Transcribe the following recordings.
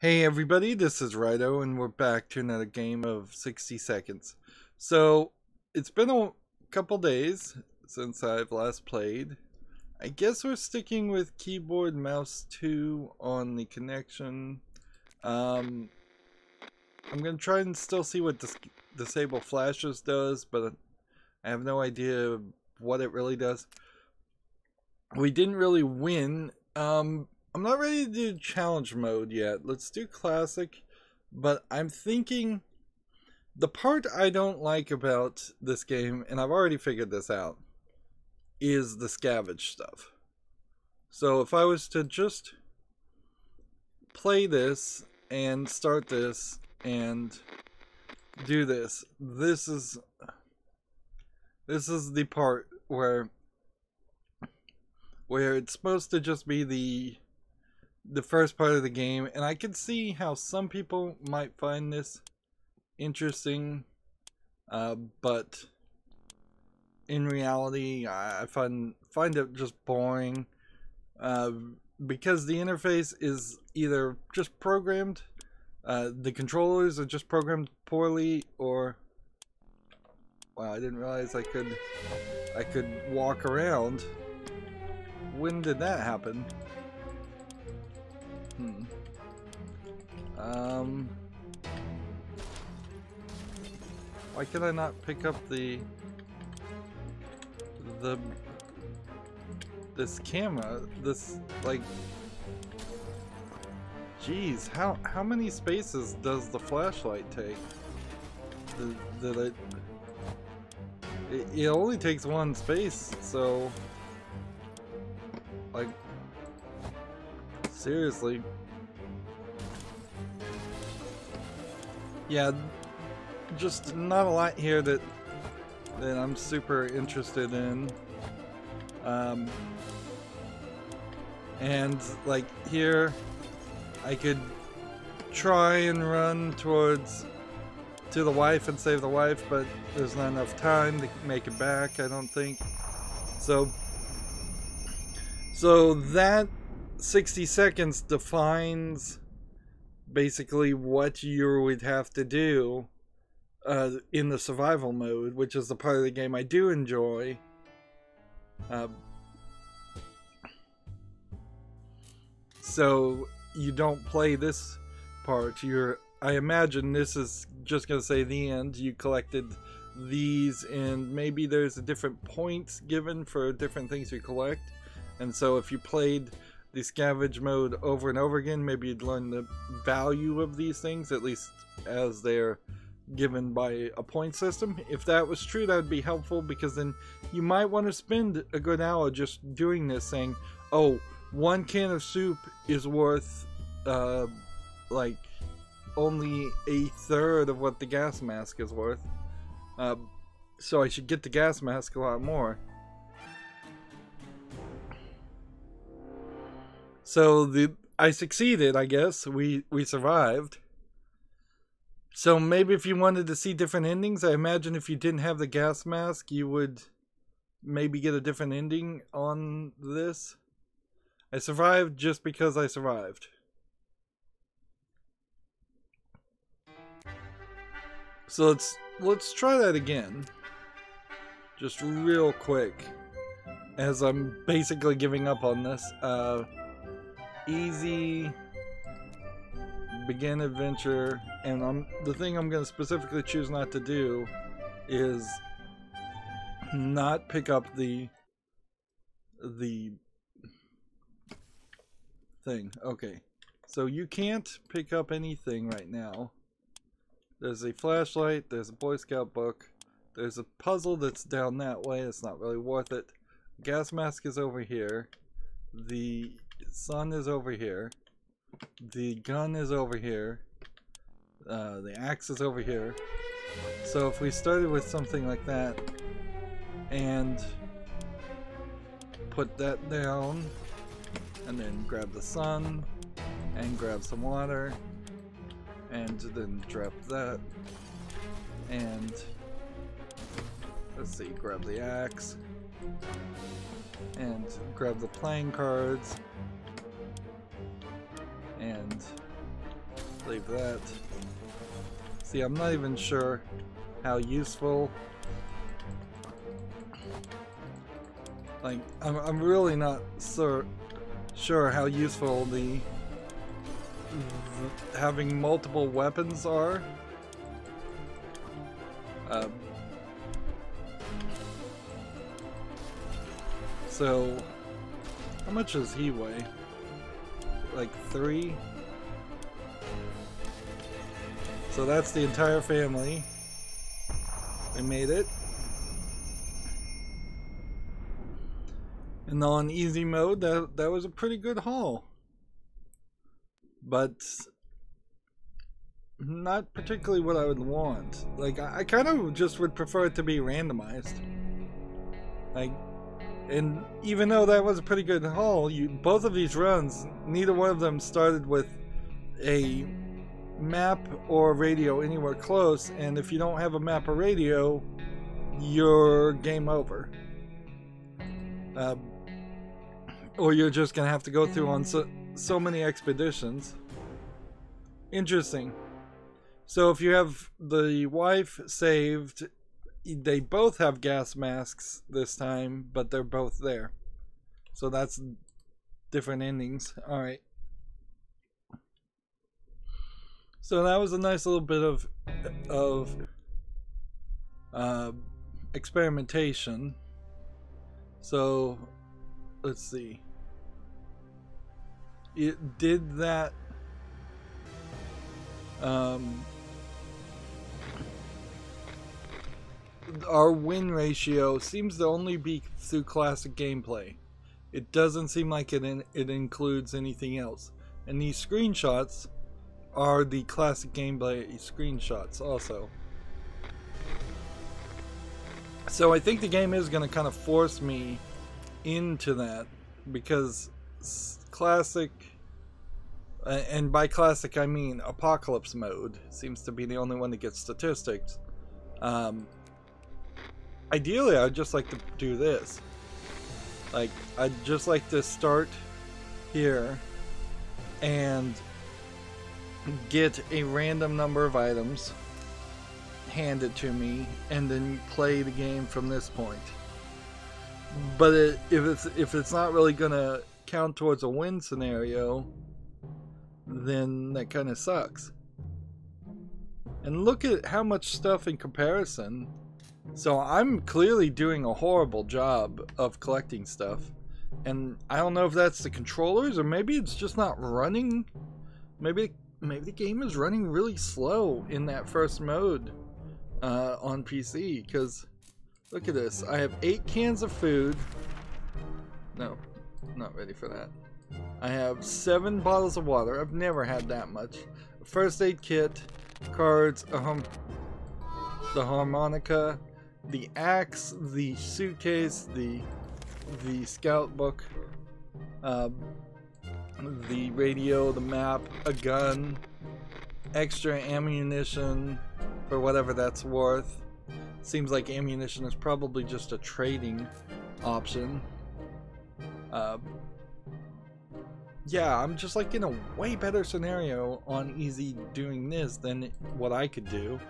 Hey everybody, this is Rydo and we're back to another game of 60 seconds. So, it's been a couple days since I've last played. I guess we're sticking with keyboard mouse 2 on the connection. I'm gonna try and still see what disable flashes does, but I have no idea what it really does. We didn't really win. I'm not ready to do challenge mode yet. Let's do classic, but I'm thinking the part I don't like about this game, and I've already figured this out, is the scavenged stuff. So if I was to just play this and start this and do this, this is the part where it's supposed to just be the first part of the game, and I can see how some people might find this interesting, but in reality I find it just boring, because the interface is either just programmed, the controllers are just programmed poorly, or wow, I didn't realize I could walk around. When did that happen? Why can I not pick up this camera? This, like, geez, how many spaces does the flashlight take? It only takes one space, so like, seriously. Yeah, just not a lot here that I'm super interested in. And like here, I could try and run to the wife and save the wife, but there's not enough time to make it back, I don't think. So that 60 seconds defines basically what you would have to do in the survival mode, which is the part of the game I do enjoy. So you don't play this part. I imagine this is just gonna say the end. You collected these, and maybe there's a different points given for different things you collect. And so if you played the scavenge mode over and over again, maybe you'd learn the value of these things, at least as they're given by a point system. If that was true, that would be helpful, because then you might want to spend a good hour just doing this, saying, oh, one can of soup is worth like only a third of what the gas mask is worth, so I should get the gas mask a lot more. So I succeeded, I guess. We survived. So maybe if you wanted to see different endings, I imagine if you didn't have the gas mask, you would maybe get a different ending on this. I survived just because I survived. So let's try that again. Just real quick, as I'm basically giving up on this. Easy, begin adventure, and the thing I'm going to specifically choose not to do is not pick up the thing. Okay, so you can't pick up anything right now. There's a flashlight, there's a Boy Scout book, there's a puzzle that's down that way. It's not really worth it. Gas mask is over here. The sun is over here. The gun is over here. The axe is over here. So if we started with something like that and put that down, and then grab the sun and grab some water, and then drop that, and let's see, grab the axe and grab the playing cards and Leave that. See, I'm not even sure how useful. Like, I'm really not sure how useful the having multiple weapons are. So, how much does he weigh? Like 3? So that's the entire family. We made it. And on easy mode, that was a pretty good haul. But not particularly what I would want. Like, I kind of just would prefer it to be randomized. Like, and even though that was a pretty good haul, both of these runs, neither one of them started with a map or radio anywhere close, and if you don't have a map or radio, you're game over. Or you're just gonna have to go through on so many expeditions. Interesting. So if you have the wife saved, they both have gas masks this time, but they're both there. So that's different endings. Alright. So that was a nice little bit of experimentation. So let's see. It did that. Our win ratio seems to only be through classic gameplay. It doesn't seem like it includes anything else. And these screenshots are the classic gameplay screenshots also. So I think the game is going to kind of force me into that, because classic, and by classic I mean apocalypse mode, seems to be the only one that gets statistics. Ideally I'd just like to do this. Like, I'd just like to start here and get a random number of items handed to me and then play the game from this point. But if it's not really gonna count towards a win scenario, then that kind of sucks. And look at how much stuff in comparison. So I'm clearly doing a horrible job of collecting stuff, and I don't know if that's the controllers or maybe it's just not running. Maybe the game is running really slow in that first mode on PC, because look at this. I have 8 cans of food. No, not ready for that. I have 7 bottles of water. I've never had that much. A first aid kit, cards, the harmonica, the axe, the suitcase, the scout book, the radio, the map, a gun, extra ammunition for whatever that's worth. Seems like ammunition is probably just a trading option. Yeah, I'm just like in a way better scenario on easy doing this than what I could do.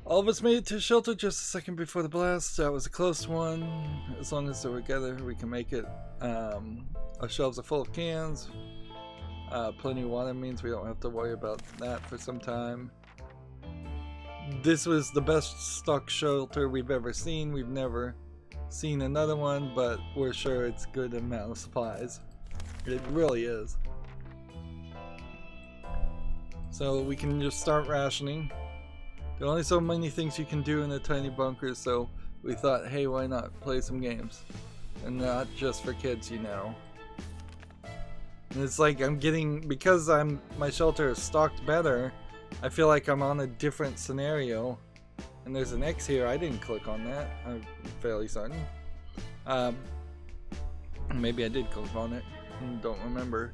All of us made it to shelter just a second before the blast. That was a close one. As long as we're together, we can make it. Our shelves are full of cans. Plenty of water means we don't have to worry about that for some time. This was the best stock shelter we've ever seen. We've never seen another one, but we're sure it's a good amount of supplies. It really is. So we can just start rationing. There are only so many things you can do in a tiny bunker, so we thought, hey, why not play some games? And not just for kids, you know. And it's like I'm getting, because my shelter is stocked better, I feel like I'm on a different scenario. And there's an X here, I didn't click on that, I'm fairly certain. Maybe I did click on it, don't remember.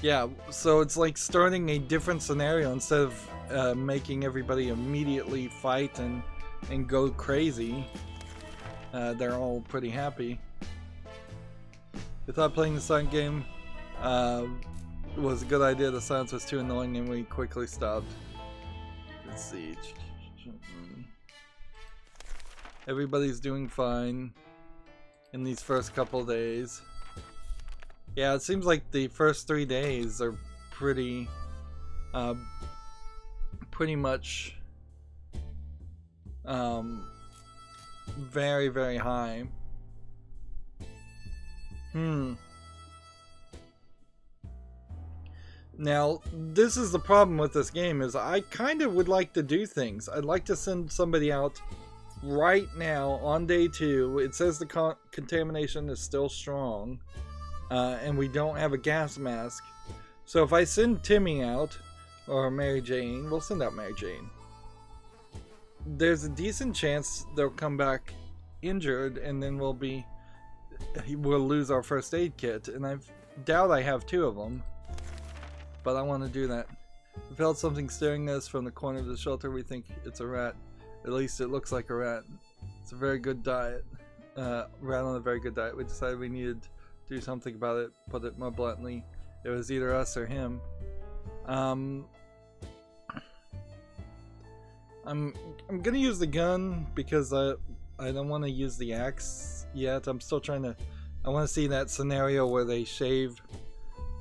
Yeah, so it's like starting a different scenario instead of making everybody immediately fight and go crazy. They're all pretty happy. I thought playing the silent game was a good idea. The silence was too annoying and we quickly stopped. Let's see. Everybody's doing fine in these first couple days. Yeah, it seems like the first 3 days are pretty much very, very high. Now, this is the problem with this game, is I kind of would like to do things. I'd like to send somebody out right now on day 2. It says the contamination is still strong, and we don't have a gas mask. So if I send Timmy out, or Mary Jane, we'll send out Mary Jane. There's a decent chance they'll come back injured, and then we'll lose our first aid kit. And I doubt I have 2 of them, but I want to do that. We felt something staring at us from the corner of the shelter. We think it's a rat. At least it looks like a rat. It's a very good diet. Rat on a very good diet. We decided we needed to do something about it. Put it more bluntly, it was either us or him. I'm gonna use the gun because I don't want to use the axe yet. I'm still trying to. I want to see that scenario where they shave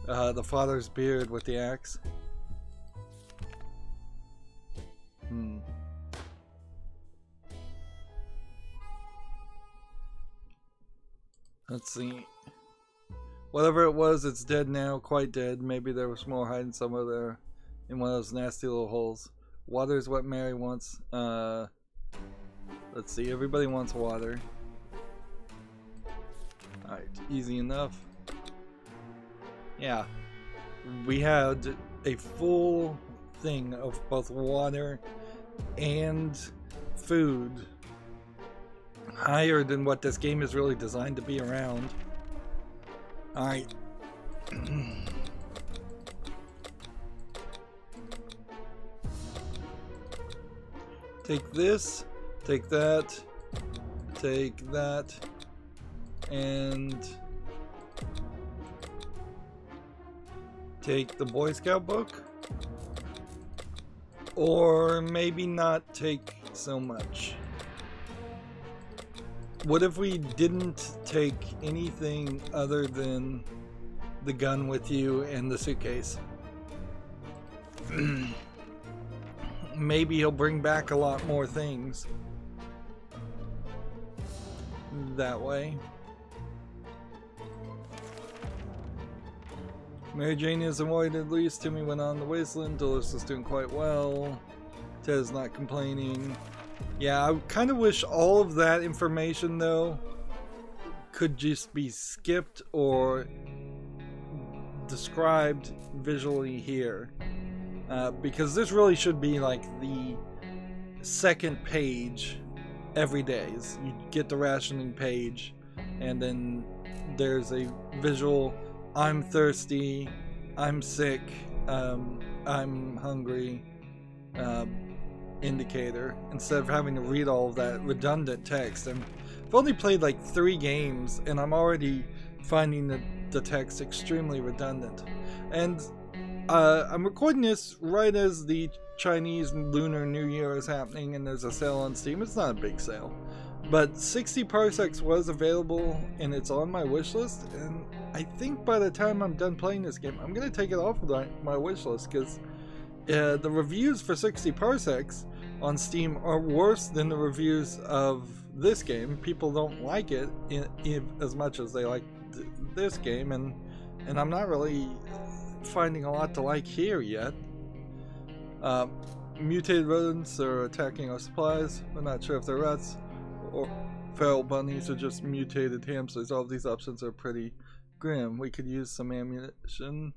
the father's beard with the axe. Let's see. Whatever it was, it's dead now. Quite dead. Maybe there was more hiding somewhere there in one of those nasty little holes. Water is what Mary wants. Let's see. Everybody wants water. Alright. Easy enough. Yeah. We had a full thing of both water and food. Higher than what this game is really designed to be around. Alright. Take this, take that, and take the Boy Scout book. Or maybe not take so much. What if we didn't take anything other than the gun with you and the suitcase? Maybe he'll bring back a lot more things that way. Mary Jane isn't worried at least. Timmy went on the wasteland. Dolores is doing quite well. Ted's not complaining. Yeah, I kind of wish all of that information, though, could just be skipped or described visually here. Because this really should be like the second page every day. You get the rationing page, and then there's a visual, I'm thirsty, I'm sick, I'm hungry, indicator, instead of having to read all of that redundant text. I've only played like 3 games and I'm already finding the text extremely redundant. And I'm recording this right as the Chinese Lunar New Year is happening and there's a sale on Steam. It's not a big sale, but 60 parsecs was available and it's on my wish list, and I think by the time I'm done playing this game I'm gonna take it off of my wish list, because the reviews for 60 parsecs on Steam are worse than the reviews of this game. People don't like it as much as they like this game, and I'm not really finding a lot to like here yet. Mutated rodents are attacking our supplies. We're not sure if they're rats or feral bunnies or just mutated hamsters. All of these options are pretty grim. We could use some ammunition.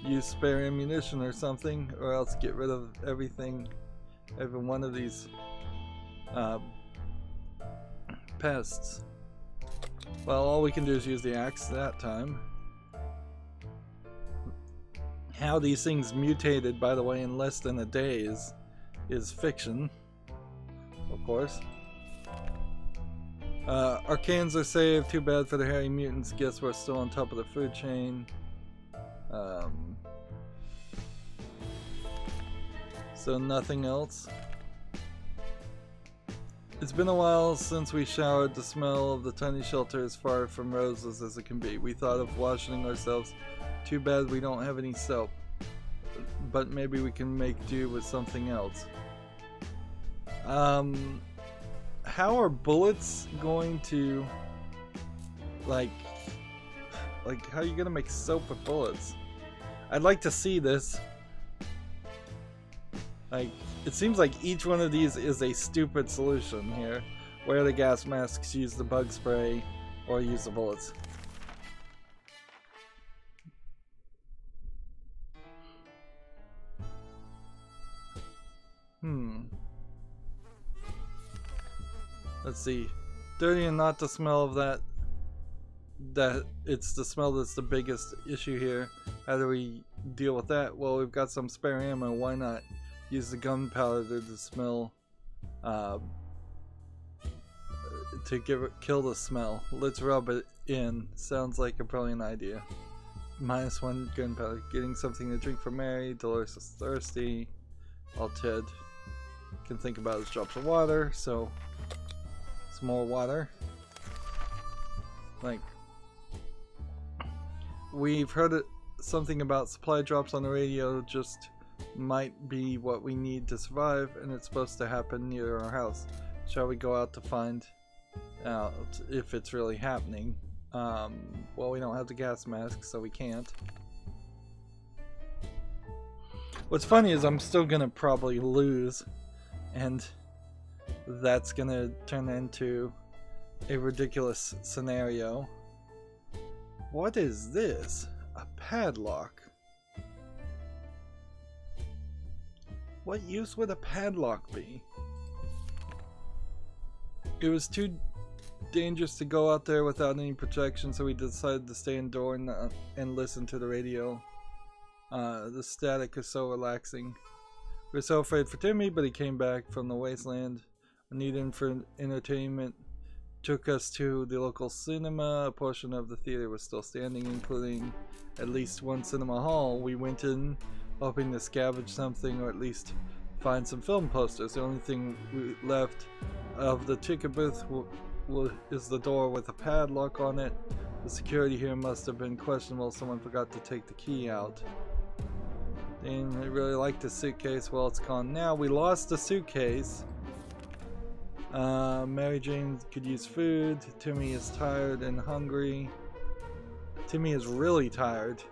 Use spare ammunition or something, or else get rid of everything, every one of these pests. Well, all we can do is use the axe that time. How these things mutated, by the way, in less than a day is fiction, of course. Our cans are saved. Too bad for the hairy mutants. Guess we're still on top of the food chain. So nothing else. It's been a while since we showered. The smell of the tiny shelter is far from roses as it can be. We thought of washing ourselves. Too bad we don't have any soap. But maybe we can make do with something else. How are bullets going to, like how are you gonna make soap with bullets? I'd like to see this. Like, it seems like each one of these is a stupid solution here. Wear the gas masks, use the bug spray, or use the bullets. Let's see. Dirty and not the smell of that. It's the smell that's the biggest issue here. How do we deal with that? Well, we've got some spare ammo. Why not use the gunpowder to smell, to kill the smell? Let's rub it in. Sounds like a brilliant idea. -1 gunpowder. Getting something to drink for Mary. Dolores is thirsty. All Ted can think about is drops of water. So some more water. Like, we've heard something about supply drops on the radio. Just might be what we need to survive, and it's supposed to happen near our house. Shall we go out to find out if it's really happening? Well, we don't have the gas mask, so we can't. What's funny is I'm still gonna probably lose, and that's gonna turn into a ridiculous scenario. What is this? A padlock? What use would a padlock be? It was too dangerous to go out there without any protection, so we decided to stay indoor and listen to the radio. The static is so relaxing. We were so afraid for Timmy, but he came back from the wasteland. A need for entertainment took us to the local cinema. A portion of the theater was still standing, including at least one cinema hall. We went in hoping to scavenge something, or at least find some film posters. The only thing left of the ticket booth is the door with a padlock on it. The security here must have been questionable. Someone forgot to take the key out. And I really liked the suitcase. Well, it's gone now. We lost the suitcase. Mary Jane could use food. Timmy is tired and hungry. Timmy is really tired.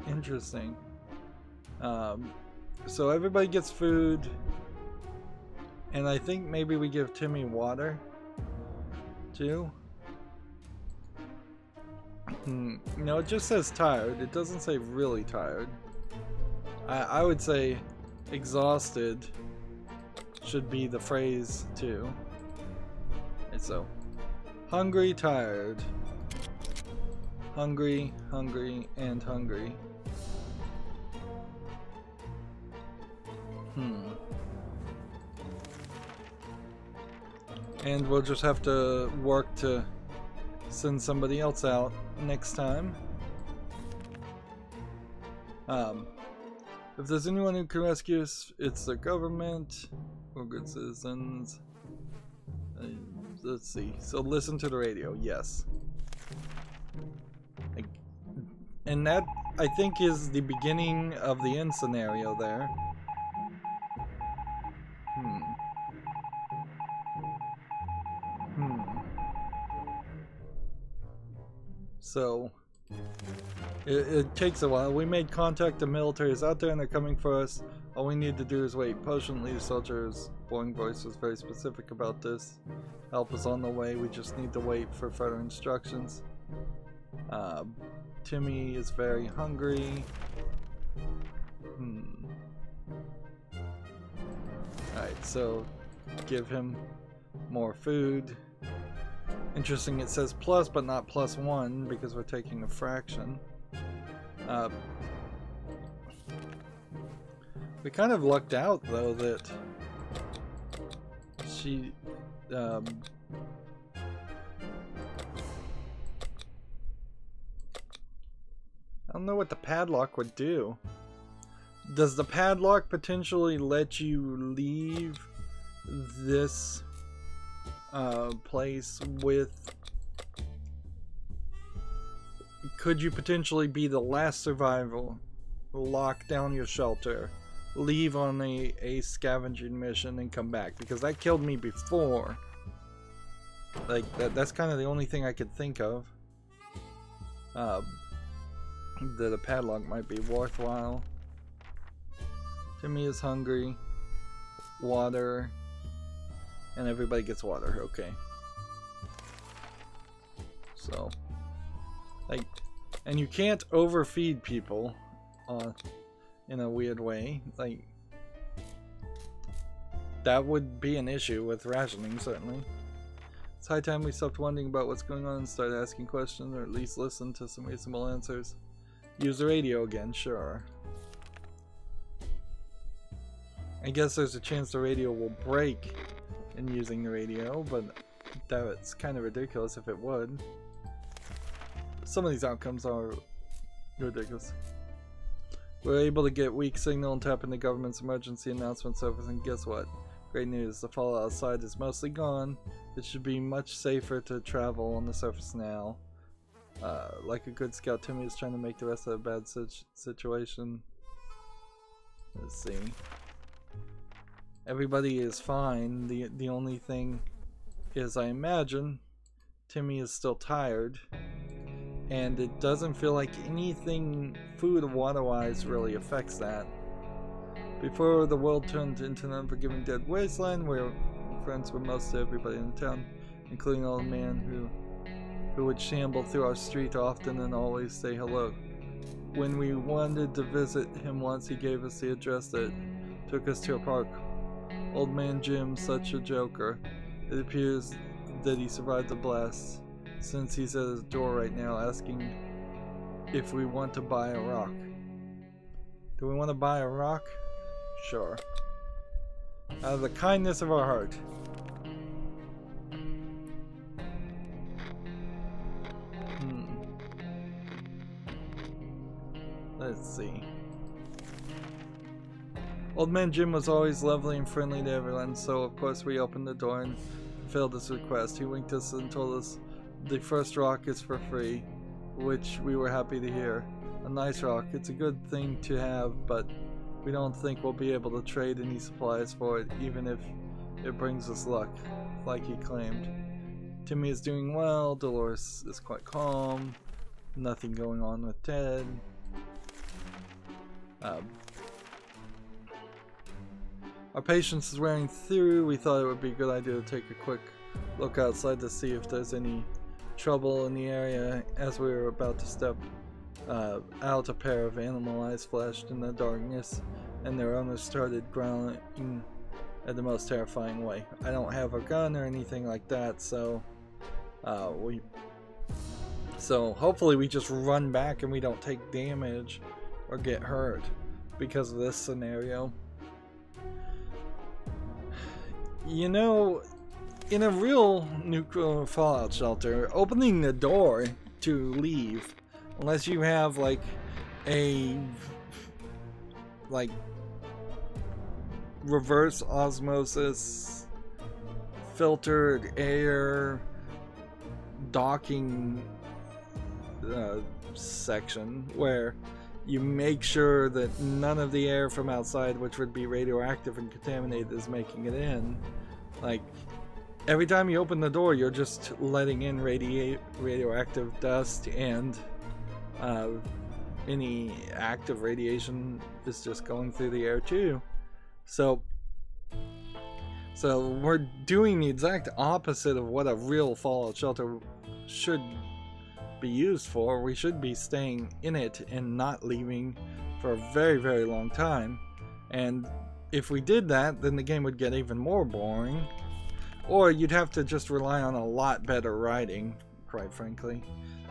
Interesting. So everybody gets food. And I think maybe we give Timmy water too. No, it just says tired. It doesn't say really tired. I would say exhausted should be the phrase too. And so, hungry, tired. Hungry, hungry, and hungry. And we'll just have to work to send somebody else out next time. If there's anyone who can rescue us, it's the government. We're good citizens. Let's see. So listen to the radio. Yes. And that, I think, is the beginning of the end scenario there. So it takes a while. We made contact. The military is out there and they're coming for us. All we need to do is wait patiently. The soldier's boring voice was very specific about this. Help is on the way. We just need to wait for further instructions. Timmy is very hungry. Alright, so give him more food. Interesting, it says plus but not +1 because we're taking a fraction. We kind of lucked out though that she I don't know what the padlock would do. Does the padlock potentially let you leave this place with... Could you potentially be the last survival, lock down your shelter, leave on a scavenging mission and come back? Because that killed me before. Like, that's kind of the only thing I could think of. That a padlock might be worthwhile. Timmy is hungry. Water. And everybody gets water, okay. So, like, and you can't overfeed people in a weird way. Like, that would be an issue with rationing, certainly. It's high time we stopped wondering about what's going on and started asking questions, or at least listen to some reasonable answers. Use the radio again, sure. I guess there's a chance the radio will break in using the radio, but that's kind of ridiculous if it would. Some of these outcomes are ridiculous. We're able to get weak signal and tap into government's emergency announcement service, and guess what? Great news, the fallout outside is mostly gone. It should be much safer to travel on the surface now. Like a good scout, Timmy is trying to make the rest of the bad situation. Let's see. Everybody is fine. The only thing is, I imagine, Timmy is still tired. And it doesn't feel like anything food or water-wise really affects that. Before the world turned into an unforgiving dead wasteland, we're friends with most of everybody in the town, including an old man who would shamble through our street often and always say hello. When we wanted to visit him once, he gave us the address that took us to a park. Old man Jim, such a joker. It appears that he survived the blast, since he's at his door right now asking if we want to buy a rock. Do we want to buy a rock? Sure. Out of the kindness of our heart. Let's see. Old man Jim was always lovely and friendly to everyone, so of course we opened the door and fulfilled his request. He winked us and told us the first rock is for free, which we were happy to hear. A nice rock. It's a good thing to have, but we don't think we'll be able to trade any supplies for it, even if it brings us luck, like he claimed. Timmy is doing well. Dolores is quite calm. Nothing going on with Ted. Our patience is wearing through. We thought it would be a good idea to take a quick look outside to see if there's any trouble in the area. As we were about to step out, a pair of animal eyes flashed in the darkness, and their owners started growling in the most terrifying way. I don't have a gun or anything like that, so hopefully we just run back and we don't take damage or get hurt because of this scenario. You know, in a real nuclear fallout shelter, opening the door to leave, unless you have like a reverse osmosis, filtered air, docking section where you make sure that none of the air from outside, which would be radioactive and contaminated, is making it in. Like, every time you open the door, you're just letting in radioactive dust, and any active radiation is just going through the air too. So we're doing the exact opposite of what a real fallout shelter should be used for. We should be staying in it and not leaving for a very, very long time. And if we did that, then the game would get even more boring. Or you'd have to just rely on a lot better writing, quite frankly.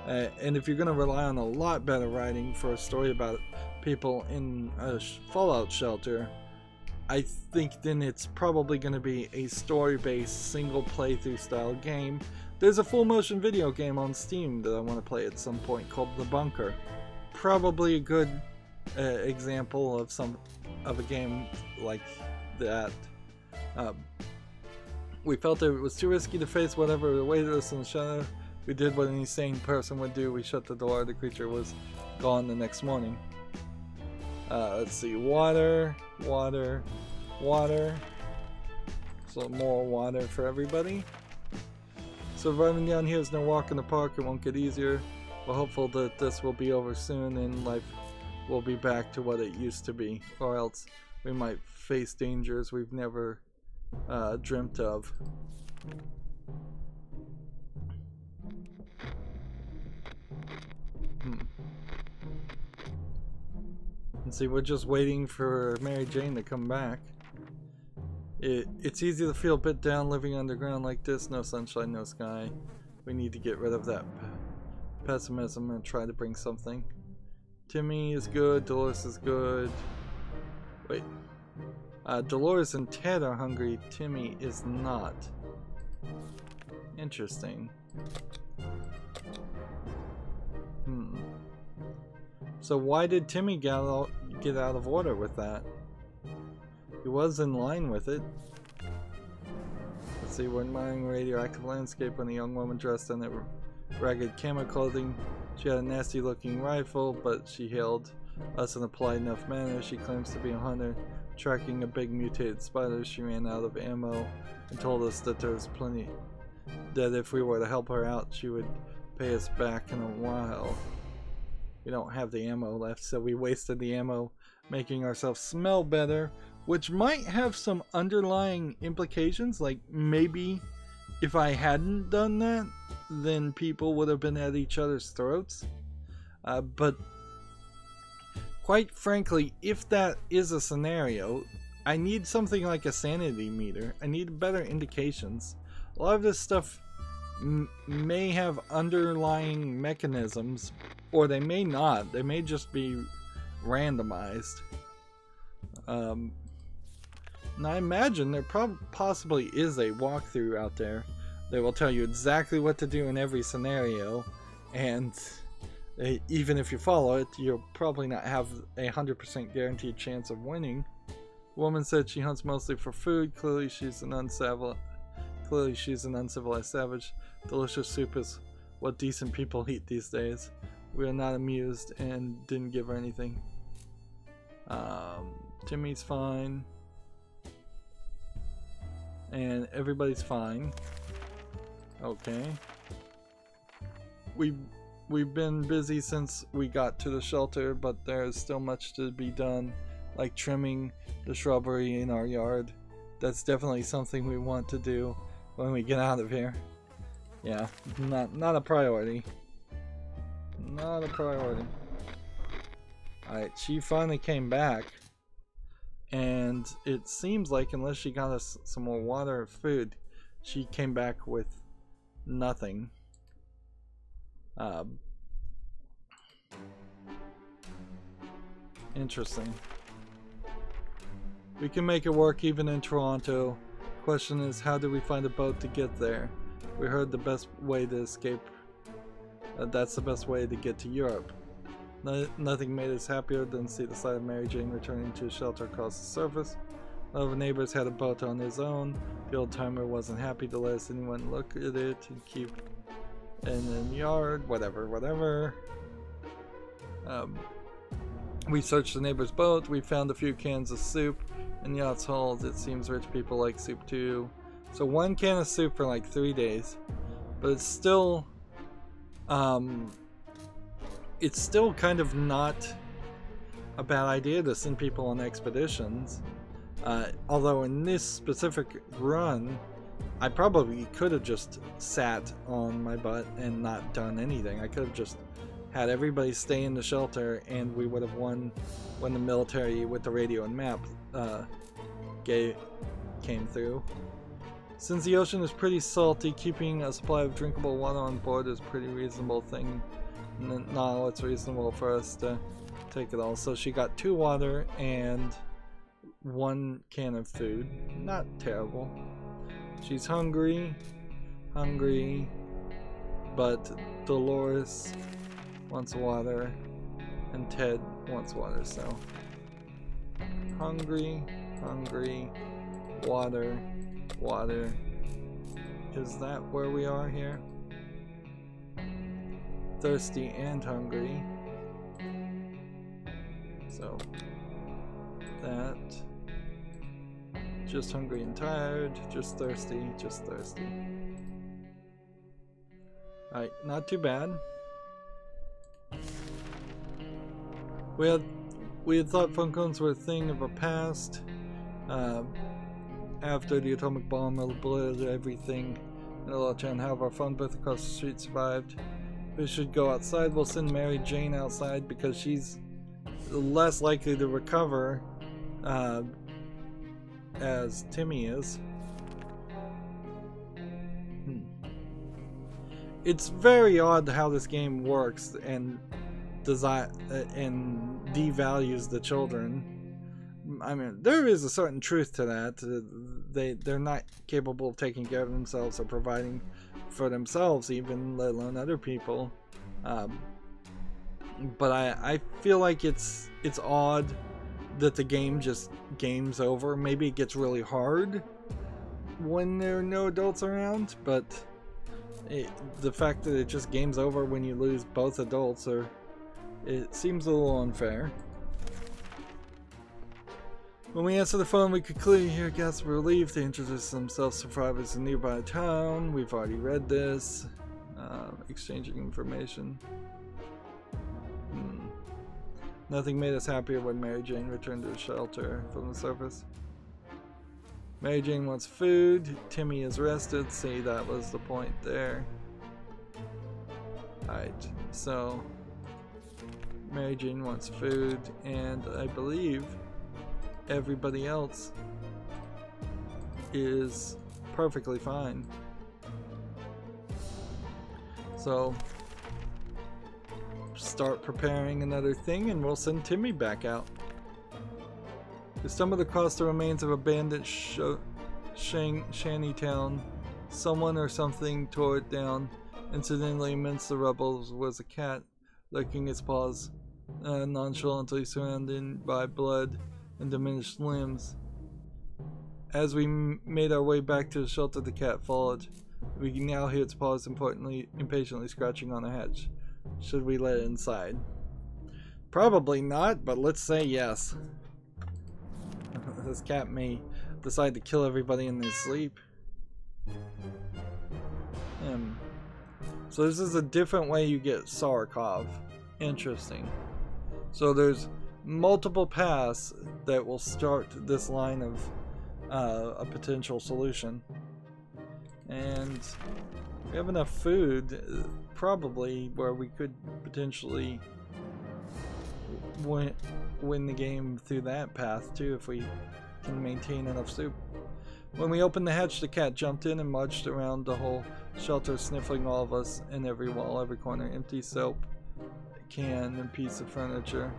And if you're going to rely on a lot better writing for a story about people in a fallout shelter, I think then it's probably going to be a story-based single playthrough style game. There's a full motion video game on Steam that I want to play at some point called The Bunker. Probably a good example of a game like that. We felt it was too risky to face whatever awaited us in the shadow. We did what any sane person would do. We shut the door. The creature was gone the next morning. Let's see. Water. So more water for everybody. Surviving down here is no walk in the park. It won't get easier. We're hopeful that this will be over soon and life will be back to what it used to be. Or else we might face dangers we've never dreamt of. And see, we're just waiting for Mary Jane to come back. It's easy to feel a bit down living underground like this. No sunshine, no sky. We need to get rid of that pessimism and try to bring something. Timmy is good. Dolores is good. Wait. Dolores and Ted are hungry. Timmy is not. Interesting. So why did Timmy get out of order with that? He was in line with it. Let's see, we're admiring radioactive landscape when a young woman dressed in ragged camo clothing. She had a nasty looking rifle, but she hailed us in a polite enough manner. She claims to be a hunter, tracking a big mutated spider. She ran out of ammo and told us that there was plenty, that if we were to help her out, she would pay us back in a while. We don't have the ammo left, so we wasted the ammo making ourselves smell better, which might have some underlying implications. Like maybe if I hadn't done that, then people would have been at each other's throats. But quite frankly, if that is a scenario, I need something like a sanity meter. I need better indications. A lot of this stuff may have underlying mechanisms, or they may not. They may just be randomized. And I imagine there possibly is a walkthrough out there that will tell you exactly what to do in every scenario, and even if you follow it, you'll probably not have a 100% guaranteed chance of winning. The woman said she hunts mostly for food. Clearly she's an uncivilized savage. Delicious soup is what decent people eat these days. We are not amused and didn't give her anything. Timmy's fine. And everybody's fine. Okay. We've been busy since we got to the shelter, but there's still much to be done, like trimming the shrubbery in our yard. That's definitely something we want to do when we get out of here. Yeah, not a priority. Not a priority. Alright, she finally came back. And it seems like unless she got us some more water or food, she came back with nothing. Interesting. We can make it work even in Toronto. Question is, how do we find a boat to get there? We heard the best way to escape. That's the best way to get to Europe. Nothing made us happier than see the sight of Mary Jane returning to a shelter across the surface. One of the neighbors had a boat on his own. The old timer wasn't happy to let us anyone look at it and keep in the yard. Whatever. We searched the neighbor's boat. We found a few cans of soup in the yacht's hold. It seems rich people like soup too. So 1 can of soup for like 3 days, but it's still kind of not a bad idea to send people on expeditions. Although in this specific run, I probably could have just sat on my butt and not done anything. I could have just had everybody stay in the shelter and we would have won when the military with the radio and map came through. Since the ocean is pretty salty, keeping a supply of drinkable water on board is a pretty reasonable thing. No, it's reasonable for us to take it all. So she got 2 water and 1 can of food. Not terrible. She's hungry, but Dolores wants water, and Ted wants water, so hungry, hungry, water, water. Is that where we are here? Thirsty and hungry. So that. Just hungry and tired, just thirsty, just thirsty. Alright, not too bad. We had thought phone cones were a thing of a past. After the atomic bomb obliterated everything in the town, however, our phone booth across the street survived. We should go outside. We'll send Mary Jane outside because she's less likely to recover as Timmy is. It's very odd how this game works and devalues the children. I mean, there is a certain truth to that. They're not capable of taking care of themselves or providing for themselves, even let alone other people. But I feel like it's odd that the game just games over. Maybe it gets really hard when there are no adults around, but the fact that it just games over when you lose both adults, it seems a little unfair. When we answer the phone, we could clearly hear gasps of relief. They introduce themselves to survivors in nearby town. We've already read this. Exchanging information. Nothing made us happier when Mary Jane returned to the shelter from the surface. Mary Jane wants food. Timmy is rested. See, that was the point there. Alright, so Mary Jane wants food, and I believe everybody else is perfectly fine. So start preparing another thing and we'll send Timmy back out. We stumbled across the remains of abandoned shanty town. Someone or something tore it down. Incidentally, amidst the rubble was a cat licking its paws, nonchalantly surrounded by blood and diminished limbs. As we made our way back to the shelter, the cat followed. We can now hear its paws impatiently scratching on the hatch. Should we let it inside? Probably not, but let's say yes. This cat may decide to kill everybody in their sleep. So this is a different way you get Sarkov. Interesting. So there's multiple paths that will start this line of a potential solution. And we have enough food, probably, where we could potentially win the game through that path too, if we can maintain enough soup. When we opened the hatch, the cat jumped in and marched around the whole shelter, sniffing all of us in every wall, every corner. Empty soap can and piece of furniture.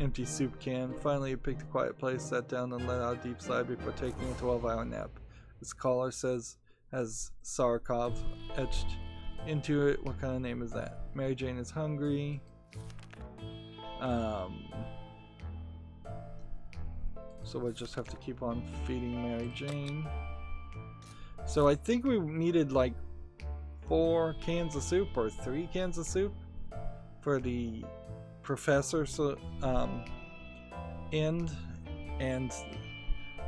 Empty soup can. Finally, it picked a quiet place, sat down, and let out a deep sigh before taking a 12-hour nap. Its collar says, has Sarkov etched into it. What kind of name is that? Mary Jane is hungry. So we'll just have to keep on feeding Mary Jane. So I think we needed like 4 cans of soup or 3 cans of soup for the professor end, and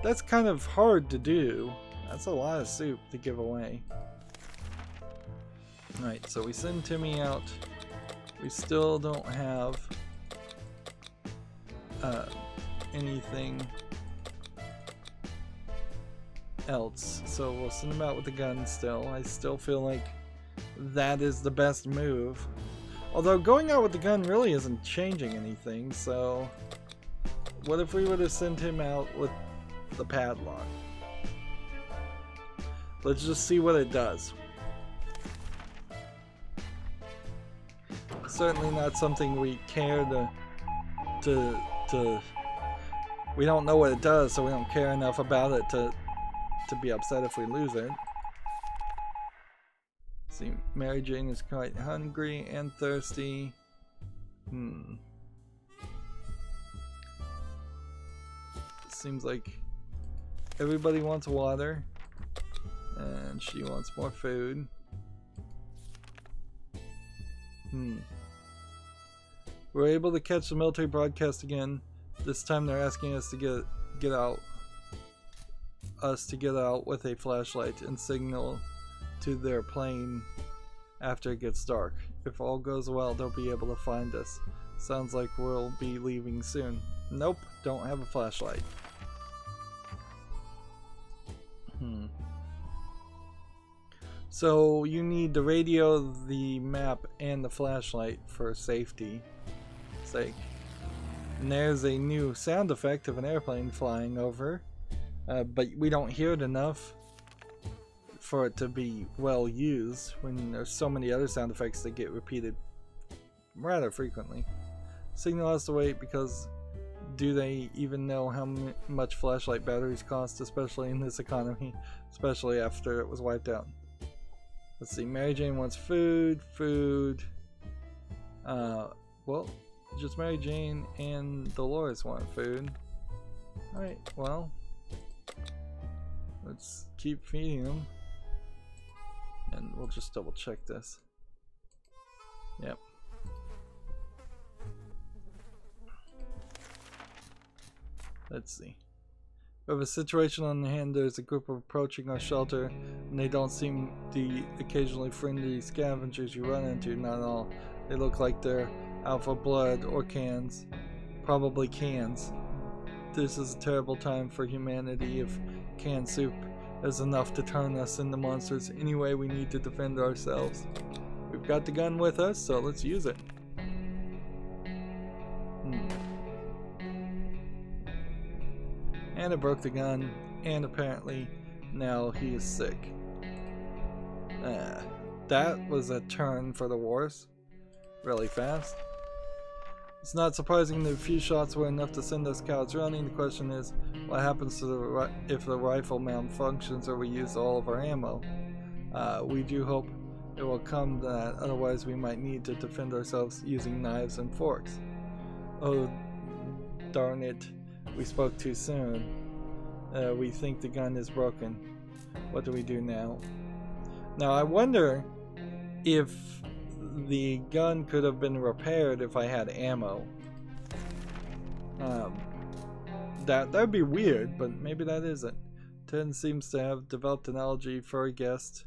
that's kind of hard to do. That's a lot of soup to give away. Alright, so we send Timmy out. We still don't have anything else, so we'll send him out with the gun still. I still feel like that is the best move. Although going out with the gun really isn't changing anything, so what if we would have sent him out with the padlock? Let's just see what it does. Certainly not something we care to we don't know what it does, so we don't care enough about it to be upset if we lose it. See, Mary Jane is quite hungry and thirsty. seems like everybody wants water. And she wants more food. We're able to catch the military broadcast again. This time they're asking us to get out with a flashlight and signal to their plane after it gets dark. If all goes well, they'll be able to find us. Sounds like we'll be leaving soon. Nope, don't have a flashlight. So you need the radio, the map, and the flashlight for safety sake. And there's a new sound effect of an airplane flying over, but we don't hear it enough for it to be well used when there's so many other sound effects that get repeated rather frequently. Signal has to wait because do they even know how much flashlight batteries cost, especially in this economy, especially after it was wiped out? Let's see, Mary Jane wants food. Well, just Mary Jane and Dolores want food. Alright, well, let's keep feeding them. And we'll just double check this. Yep. Let's see. We have a situation on hand. There's a group approaching our shelter, and they don't seem the occasionally friendly scavengers you run into, not at all. They look like they're out for blood or cans. Probably cans. This is a terrible time for humanity if canned soup is enough to turn us into monsters. Anyway, we need to defend ourselves. We've got the gun with us, so let's use it. And it broke the gun, and apparently now he is sick. That was a turn for the worse. Really fast. It's not surprising that a few shots were enough to send those cowards running. The question is, what happens to if the rifle malfunctions or we use all of our ammo? We do hope it will come to that, otherwise we might need to defend ourselves using knives and forks. Oh, darn it. We spoke too soon. We think the gun is broken. What do we do now? Now I wonder if the gun could have been repaired if I had ammo. That'd be weird, but maybe that isn't. Ted seems to have developed an allergy for a guest.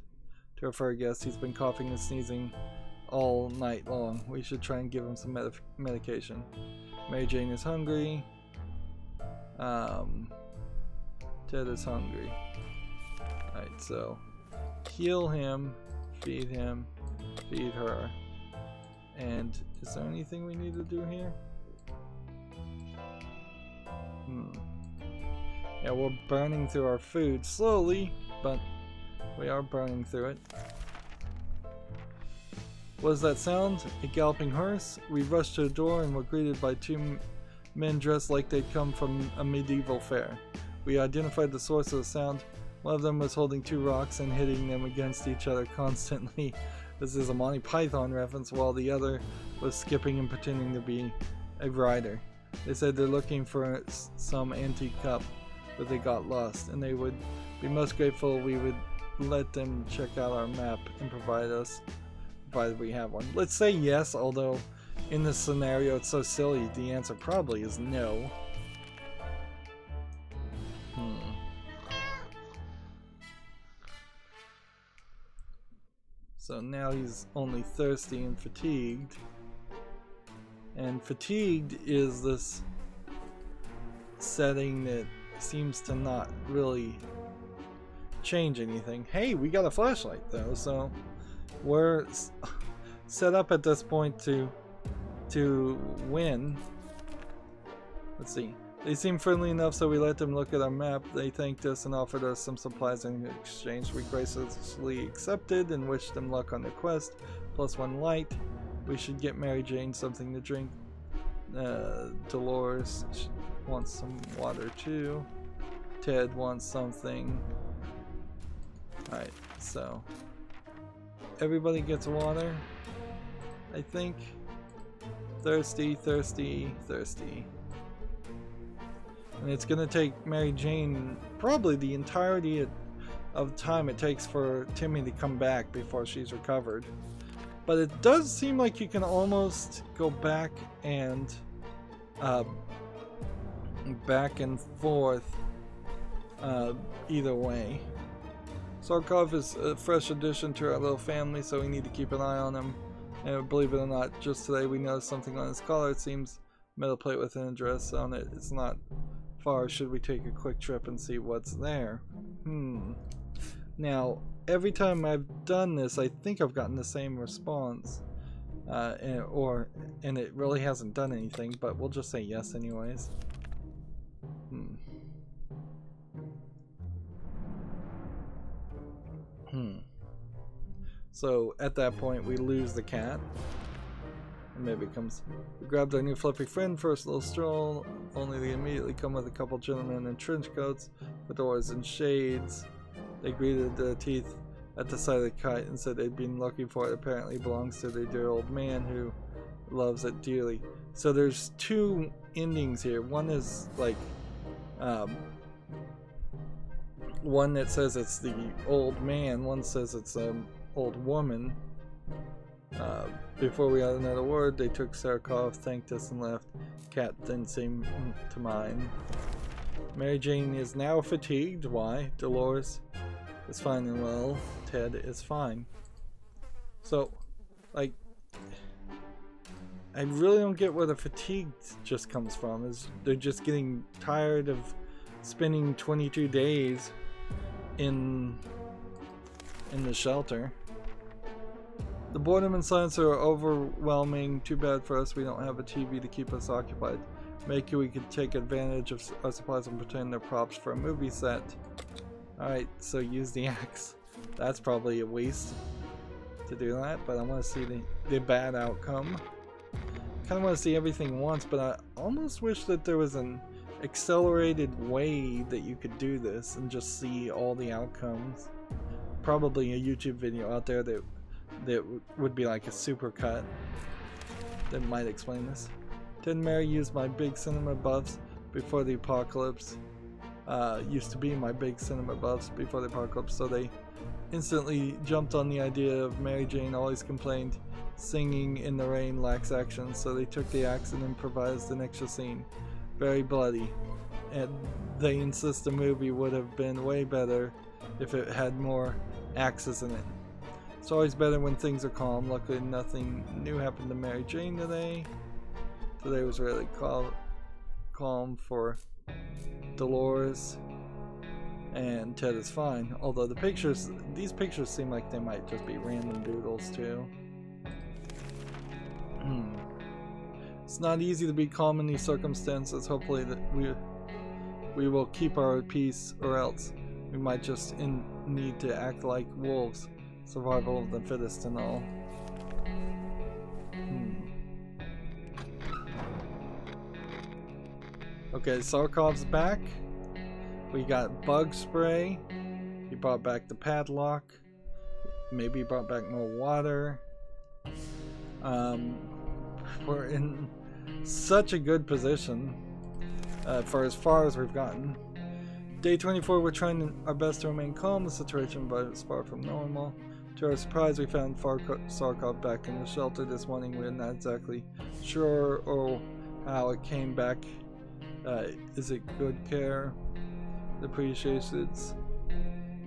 To a furry guest, he's been coughing and sneezing all night long. We should try and give him some medication. Mary Jane is hungry. Ted is hungry. Alright, so heal him, feed her. And is there anything we need to do here? Yeah, we're burning through our food slowly, but we are burning through it. What does that sound? A galloping horse? We rushed to the door and were greeted by two men dressed like they'd come from a medieval fair. We identified the source of the sound. One of them was holding two rocks and hitting them against each other constantly. This is a Monty Python reference, while the other was skipping and pretending to be a rider. They said they're looking for some antique cup, but they got lost, and they would be most grateful we would let them check out our map and provided we have one. Let's say yes, although in this scenario it's so silly, the answer probably is no. So now he's only thirsty and fatigued. And fatigued is this setting that seems to not really change anything. Hey, we got a flashlight though, so we're set up at this point to win. Let's see. They seemed friendly enough, so we let them look at our map. They thanked us and offered us some supplies in exchange. We graciously accepted and wished them luck on their quest. Plus one light. We should get Mary Jane something to drink. Dolores wants some water too. Ted wants something. Alright, so everybody gets water, I think. Thirsty, thirsty, thirsty. And it's going to take Mary Jane probably the entirety of time it takes for Timmy to come back before she's recovered. But it does seem like you can almost go back and forth either way. Sarkov is a fresh addition to our little family, so we need to keep an eye on him. And believe it or not, just today we noticed something on his collar. It seems metal plate with an address on it. It's not far. Should we take a quick trip and see what's there? Now, every time I've done this, I think I've gotten the same response. And it really hasn't done anything, but we'll just say yes anyways. So at that point we lose the cat. And maybe it comes. We grabbed our new fluffy friend for a little stroll, only they immediately come with a couple gentlemen in trench coats, fedoras and shades. They greeted their teeth at the sight of the kite and said they'd been looking for it. Apparently belongs to their dear old man who loves it dearly. So there's two endings here. One is like one that says it's the old man, one says it's old woman. Before we had another word, they took Sarkov, thanked us, and left. Cat didn't seem to mind. Mary Jane is now fatigued. Why? Dolores is fine and well. Ted is fine. So, like, I really don't get where the fatigue just comes from. Is they're just getting tired of spending 22 days in the shelter. The boredom and silence are overwhelming. Too bad for us we don't have a TV to keep us occupied. Maybe we could take advantage of our supplies and pretend they're props for a movie set. Alright, so use the axe. That's probably a waste to do that, but I want to see the bad outcome. Kind of want to see everything once, but I almost wish that there was an accelerated way that you could do this and just see all the outcomes. Probably a YouTube video out there that would be like a super cut that might explain this. Ted and Mary used my big cinema buffs before the apocalypse. Used to be my big cinema buffs before the apocalypse, so they instantly jumped on the idea of Mary Jane always complained singing in the rain lacks action, so they took the axe and improvised an extra scene. Very bloody, and they insist the movie would have been way better if it had more axes in it. It's always better when things are calm. Luckily nothing new happened to Mary Jane today. Today was really calm for Dolores, and Ted is fine. Although these pictures seem like they might just be random doodles too. It's not easy to be calm in these circumstances. Hopefully that we will keep our peace, or else we might just need to act like wolves. Survival of the fittest and all. Okay, Sarkov's back. We got bug spray. He brought back the padlock. Maybe he brought back more water. We're in such a good position for as far as we've gotten. Day 24, we're trying our best to remain calm. The situation is far from normal. To our surprise, we found Sarkov back in the shelter this morning. We're not exactly sure or how it came back. Is it good care? Appreciations.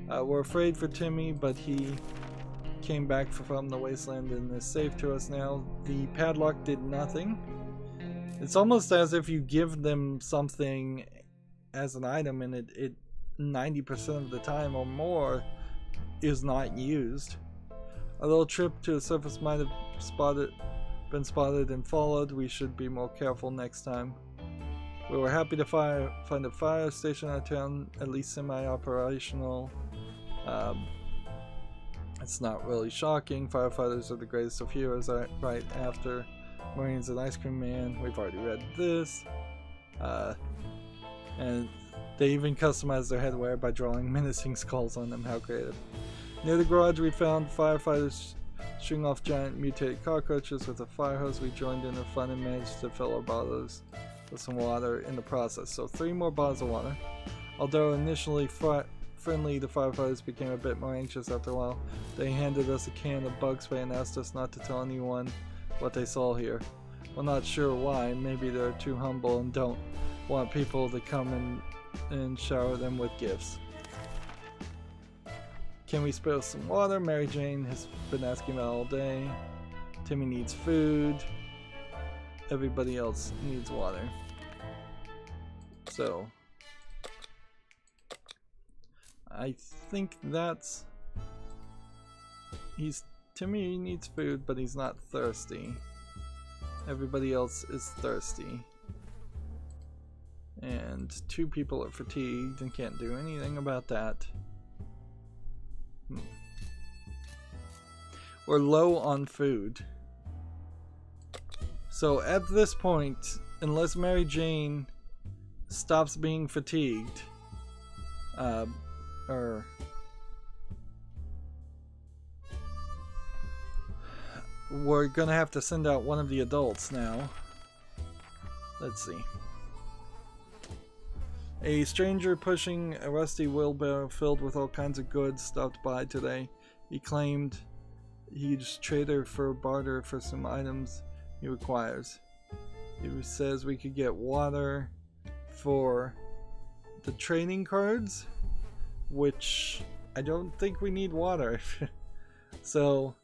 We're afraid for Timmy, but he came back from the wasteland and is safe to us now. The padlock did nothing. It's almost as if you give them something as an item and it 90% of the time or more is not used. A little trip to the surface might have been spotted and followed. We should be more careful next time. We were happy to find a fire station in our town, at least semi-operational. It's not really shocking. Firefighters are the greatest of heroes, right after Marines and Ice Cream Man. We've already read this. And they even customized their headwear by drawing menacing skulls on them. How creative. Near the garage we found firefighters shooting off giant mutated cockroaches with a fire hose. We joined in the fun and managed to fill our bottles with some water in the process. So 3 more bottles of water. Although initially friendly, the firefighters became a bit more anxious after a while. They handed us a can of bug spray and asked us not to tell anyone what they saw here. We're not sure why. Maybe they're too humble and don't want people to come and shower them with gifts. Can we spill some water? Mary Jane has been asking about all day. Timmy needs food. Everybody else needs water. So I think that's Timmy needs food, but he's not thirsty. Everybody else is thirsty. And 2 people are fatigued and can't do anything about that. We're low on food. So at this point, unless Mary Jane stops being fatigued, we're gonna have to send out one of the adults now. Let's see. A stranger pushing a rusty wheelbarrow filled with all kinds of goods stopped by today. He claimed he'd trade her for barter for some items he requires. He says we could get water for the trading cards, which I don't think we need water. So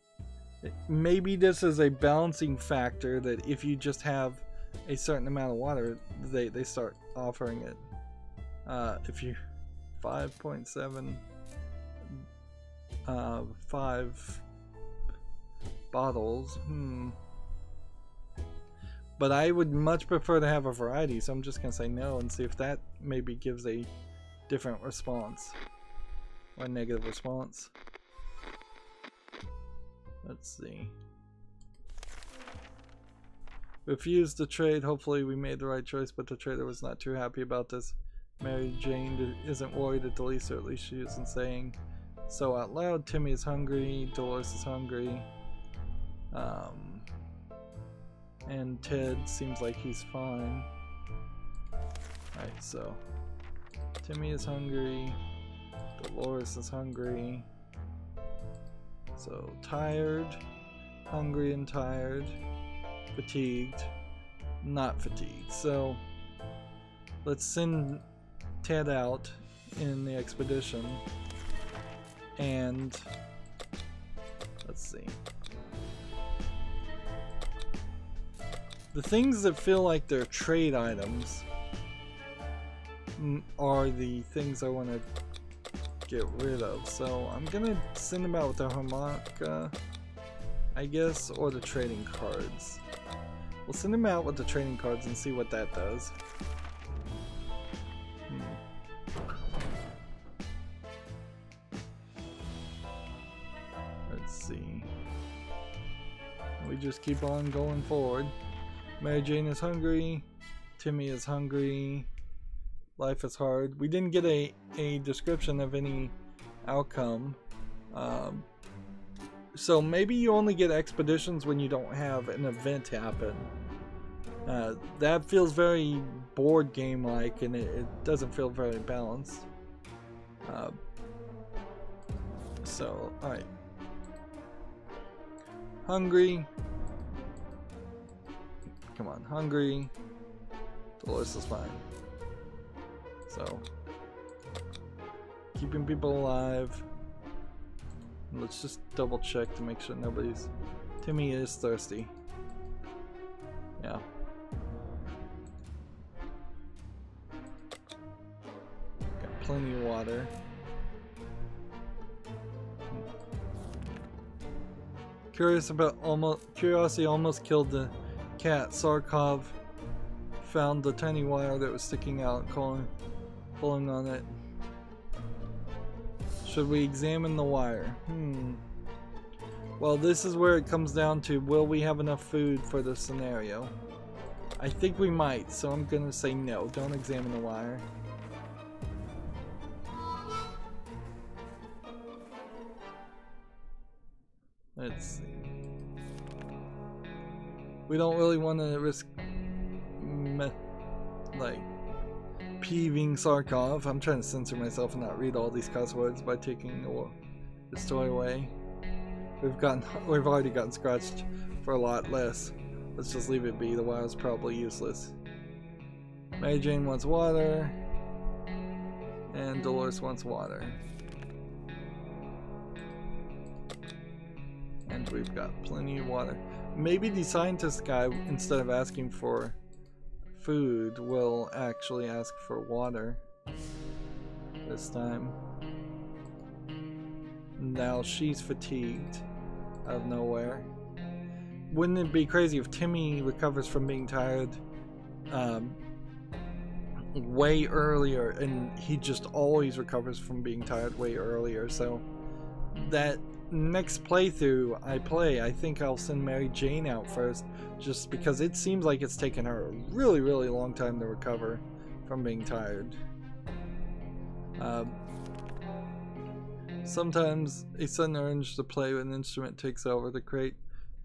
maybe this is a balancing factor that if you just have a certain amount of water, they start offering it. If you 5.7 5 bottles, but I would much prefer to have a variety, so I'm just gonna say no and see if that maybe gives a different response or negative response. Let's see. Refused to trade. Hopefully we made the right choice, but the trader was not too happy about this. Mary Jane isn't worried at the least, or at least she isn't saying so out loud. Timmy is hungry. Dolores is hungry. And Ted seems like he's fine. Alright, so Timmy is hungry. Dolores is hungry. So tired, hungry and tired, fatigued, not fatigued. So let's send Ted out in the expedition and let's see. The things that feel like they're trade items are the things I want to get rid of. So I'm gonna send them out with the harmonica, I guess, or the trading cards. We'll send them out with the trading cards and see what that does. Let's see. We just keep on going forward. Mary Jane is hungry. Timmy is hungry. Life is hard. We didn't get a description of any outcome. So maybe you only get expeditions when you don't have an event happen. That feels very board game like, and it doesn't feel very balanced. So, alright. Hungry. Come on, hungry. Dolores is fine. So, keeping people alive. Let's just double check to make sure nobody's... Timmy is thirsty. Yeah. Got plenty of water. Curiosity almost killed the cat. Sarkov found the tiny wire that was sticking out, pulling on it. Should we examine the wire? Well, this is where it comes down to, will we have enough food for the scenario? I think we might, so I'm gonna say no. Don't examine the wire. Let's see. We don't really want to risk like peeving Sarkov. I'm trying to censor myself and not read all these cuss words by taking this toy away. We've already gotten scratched for a lot less. Let's just leave it be. The wire's probably useless. Mary Jane wants water, and Dolores wants water. And we've got plenty of water. Maybe the scientist guy, instead of asking for food, will actually ask for water this time. Now she's fatigued out of nowhere. Wouldn't it be crazy if Timmy recovers from being tired way earlier, and he just always recovers from being tired way earlier? So that next playthrough I think I'll send Mary Jane out first, just because it seems like it's taken her a really long time to recover from being tired. Sometimes a sudden urge to play with an instrument takes over, to create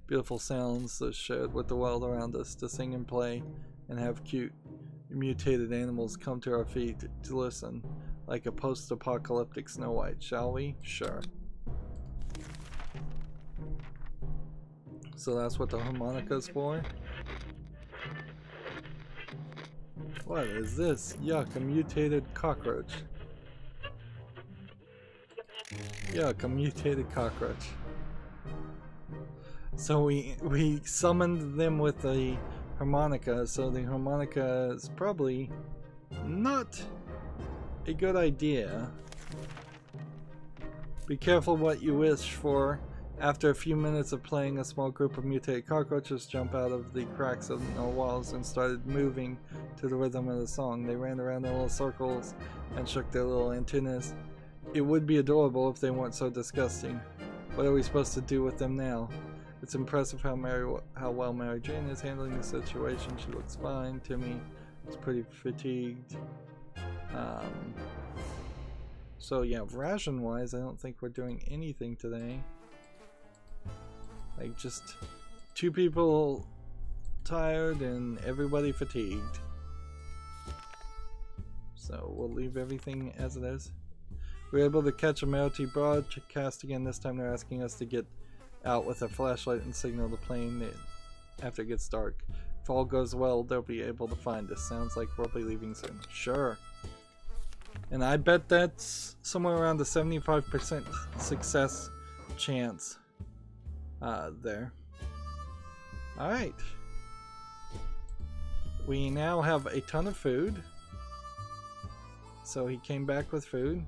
beautiful sounds that's shared with the world around us, to sing and play and have cute mutated animals come to our feet to listen, like a post-apocalyptic Snow White. Shall we? Sure. So that's what the harmonica is for. What is this? Yuck, a mutated cockroach. Yuck, a mutated cockroach. So we summoned them with the harmonica, so the harmonica is probably not a good idea. Be careful what you wish for. After a few minutes of playing, a small group of mutated cockroaches jumped out of the cracks of the walls and started moving to the rhythm of the song. They ran around in little circles and shook their little antennas. It would be adorable if they weren't so disgusting. What are we supposed to do with them now? It's impressive how well Mary Jane is handling the situation. She looks fine. Timmy is pretty fatigued. So yeah, ration wise, I don't think we're doing anything today. Like, just 2 people tired and everybody fatigued. So we'll leave everything as it is. We're able to catch a Merity broadcast again. This time they're asking us to get out with a flashlight and signal the plane after it gets dark. If all goes well, they'll be able to find us. Sounds like we'll be leaving soon. Sure. And I bet that's somewhere around the 75% success chance there. Alright. We now have a ton of food. So he came back with food.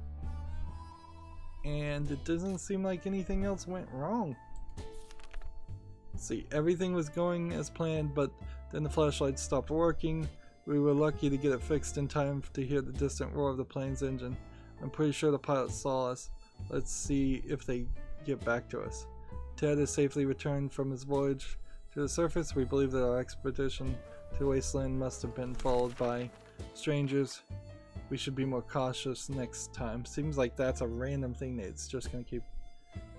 And it doesn't seem like anything else went wrong. Let's see, everything was going as planned, but then the flashlight stopped working. We were lucky to get it fixed in time to hear the distant roar of the plane's engine. I'm pretty sure the pilot saw us. Let's see if they get back to us. Ted has safely returned from his voyage to the surface. We believe that our expedition to Wasteland must have been followed by strangers. We should be more cautious next time. Seems like that's a random thing that's just going to keep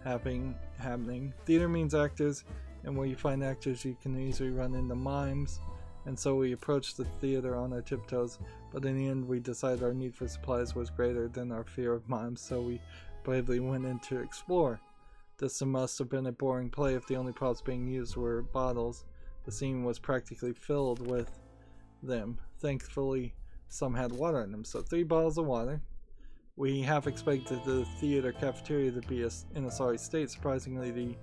happening. Theater means actors, and where you find actors you can easily run into mimes. And so we approached the theater on our tiptoes, but in the end we decided our need for supplies was greater than our fear of mimes, so we bravely went in to explore. This must have been a boring play if the only props being used were bottles. The scene was practically filled with them. Thankfully, some had water in them, so 3 bottles of water. We half expected the theater cafeteria to be in a sorry state. Surprisingly, the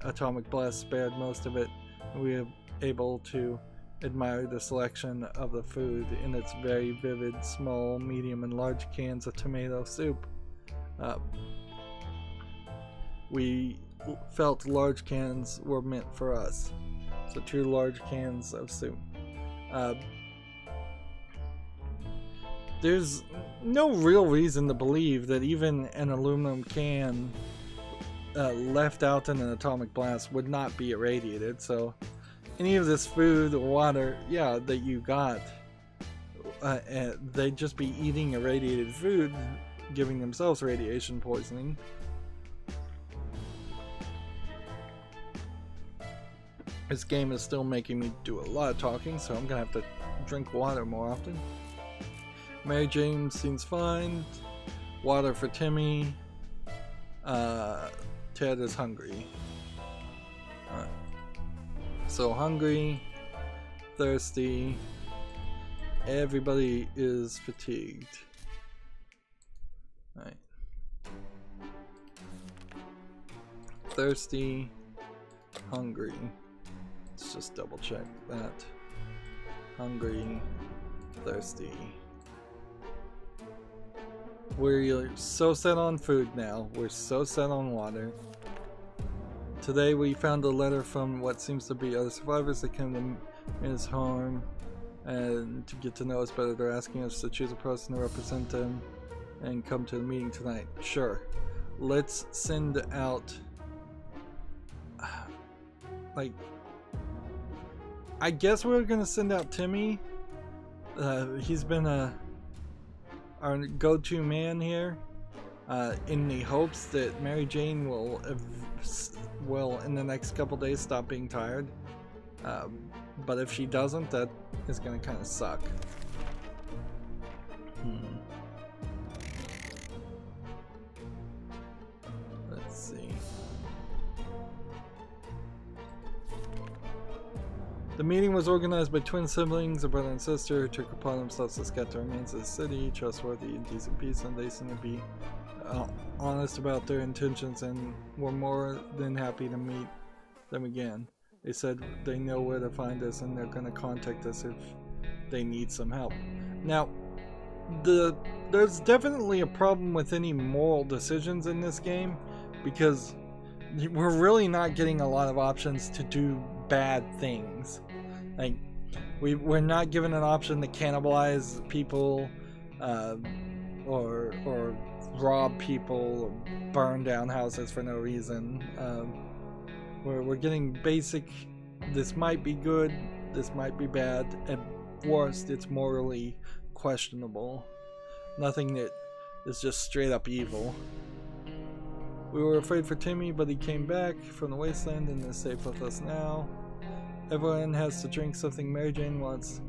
atomic blast spared most of it, and we were able to admire the selection of the food in its very vivid small, medium, and large cans of tomato soup. We felt large cans were meant for us, so 2 large cans of soup. There's no real reason to believe that even an aluminum can left out in an atomic blast would not be irradiated, so any of this food or water, yeah, that you got, they'd just be eating irradiated food, giving themselves radiation poisoning. This game is still making me do a lot of talking, so I'm gonna have to drink water more often. Mary Jane seems fine. Water for Timmy. Ted is hungry. Alright. So hungry, thirsty, everybody is fatigued. Alright. Thirsty, hungry. Let's just double check that. Hungry, thirsty. We're so set on food now. We're so set on water. Today we found a letter from what seems to be other survivors that came to his home, and to get to know us better, they're asking us to choose a person to represent them and come to the meeting tonight. Sure. Let's send out, like, I guess we're gonna send out Timmy. He's been our go-to man here, in the hopes that Mary Jane will in the next couple days stop being tired. But if she doesn't, that is gonna kind of suck. Let's see. The meeting was organized by twin siblings, a brother and sister, who took upon themselves to scout the remains of the city, trustworthy and decent people, and they seem to be honest about their intentions and were more than happy to meet them again. They said they know where to find us and they're going to contact us if they need some help. Now, there's definitely a problem with any moral decisions in this game, because we're really not getting a lot of options to do bad things. Like, we're not given an option to cannibalize people, or rob people, or burn down houses for no reason. We're getting basic, this might be good, this might be bad. At worst, it's morally questionable. Nothing that is just straight up evil. We were afraid for Timmy, but he came back from the wasteland and is safe with us now. Everyone has to drink something. Mary Jane wants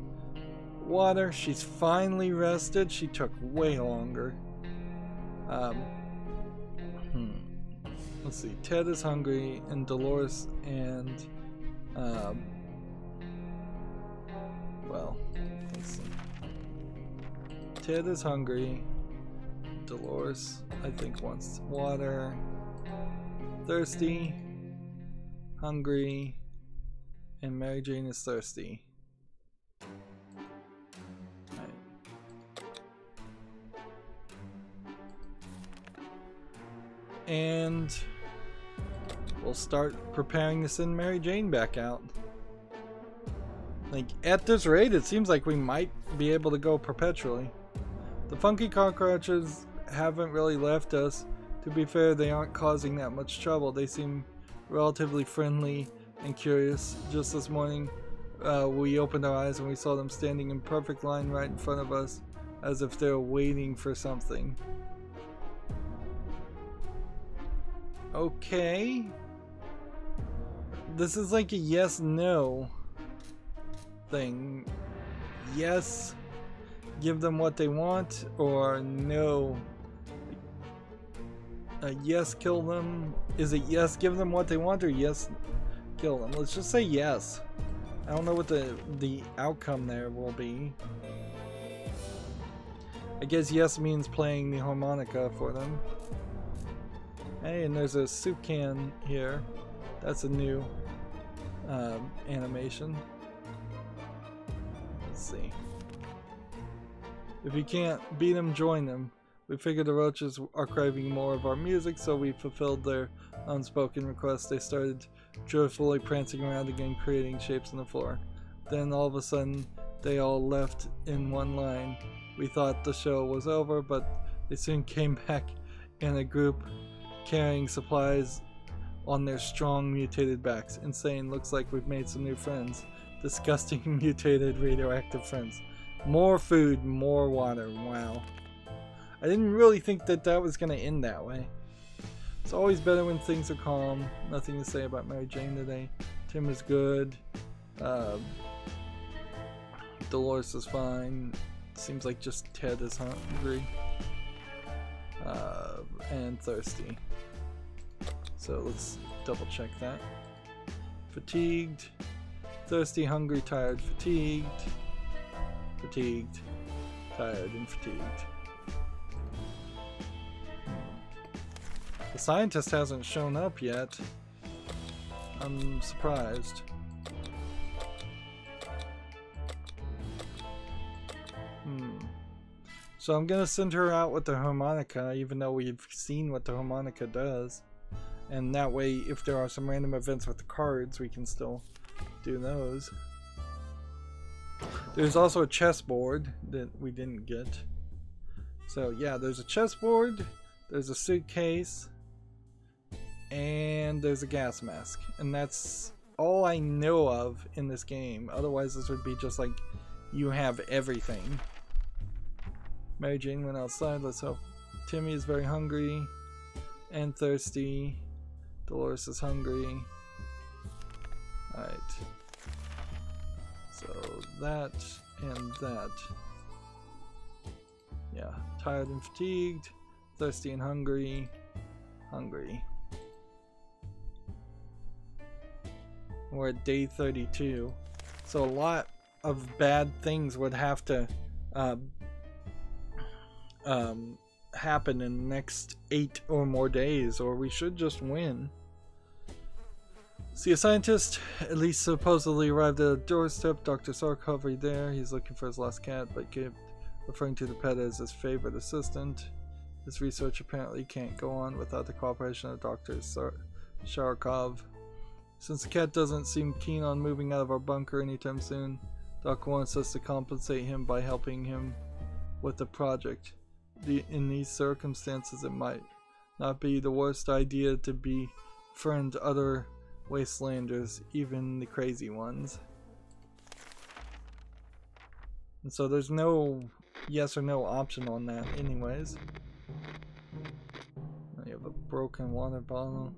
water. She's finally rested. She took way longer. Let's see. Ted is hungry, and Dolores and well, let's see. Ted is hungry. Dolores, I think, wants water. Thirsty, hungry, and Mary Jane is thirsty. And we'll start preparing to send Mary Jane back out. Like, at this rate, it seems like we might be able to go perpetually. The funky cockroaches haven't really left us. To be fair, they aren't causing that much trouble. They seem relatively friendly and curious. Just this morning, we opened our eyes and we saw them standing in perfect line right in front of us, as if they were waiting for something. Okay. This is like a yes-no thing. Yes, give them what they want, or no, yes, kill them. Is it yes, give them what they want, or yes, kill them? Let's just say yes. I don't know what the outcome there will be. I guess yes means playing the harmonica for them. Hey, and there's a soup can here. That's a new animation. Let's see. If you can't beat them, join them. We figured the roaches are craving more of our music, so we fulfilled their unspoken request. They started joyfully prancing around again, creating shapes on the floor. Then all of a sudden, they all left in one line. We thought the show was over, but they soon came back in a group, carrying supplies on their strong mutated backs. Insane. Looks like we've made some new friends. Disgusting mutated radioactive friends. More food, more water. Wow. I didn't really think that that was going to end that way. It's always better when things are calm. Nothing to say about Mary Jane today. Tim is good. Dolores is fine. Seems like just Ted is hungry. And thirsty. So let's double check that. Fatigued. Thirsty, hungry, tired, fatigued. Fatigued, tired, and fatigued. The scientist hasn't shown up yet. I'm surprised. So I'm gonna send her out with the harmonica, even though we've seen what the harmonica does. And that way, if there are some random events with the cards, we can still do those. There's also a chessboard that we didn't get. So yeah, there's a chessboard, there's a suitcase, and there's a gas mask. And that's all I know of in this game. Otherwise this would be just like, you have everything. Mary Jane went outside, let's hope. Timmy is very hungry and thirsty. Dolores is hungry. Alright. So that and that. Yeah, tired and fatigued, thirsty and hungry, hungry. We're at day 32. So a lot of bad things would have to happen in the next 8 or more days, or we should just win. See, a scientist, at least supposedly, arrived at a doorstep. Dr. Sarkov right there. He's looking for his lost cat, but kept referring to the pet as his favorite assistant. His research apparently can't go on without the cooperation of Dr. Sharkov. Since the cat doesn't seem keen on moving out of our bunker anytime soon, Doc wants us to compensate him by helping him with the project. In these circumstances, it might not be the worst idea to befriend other wastelanders, even the crazy ones. And so there's no yes or no option on that anyways. You have a broken water bottle.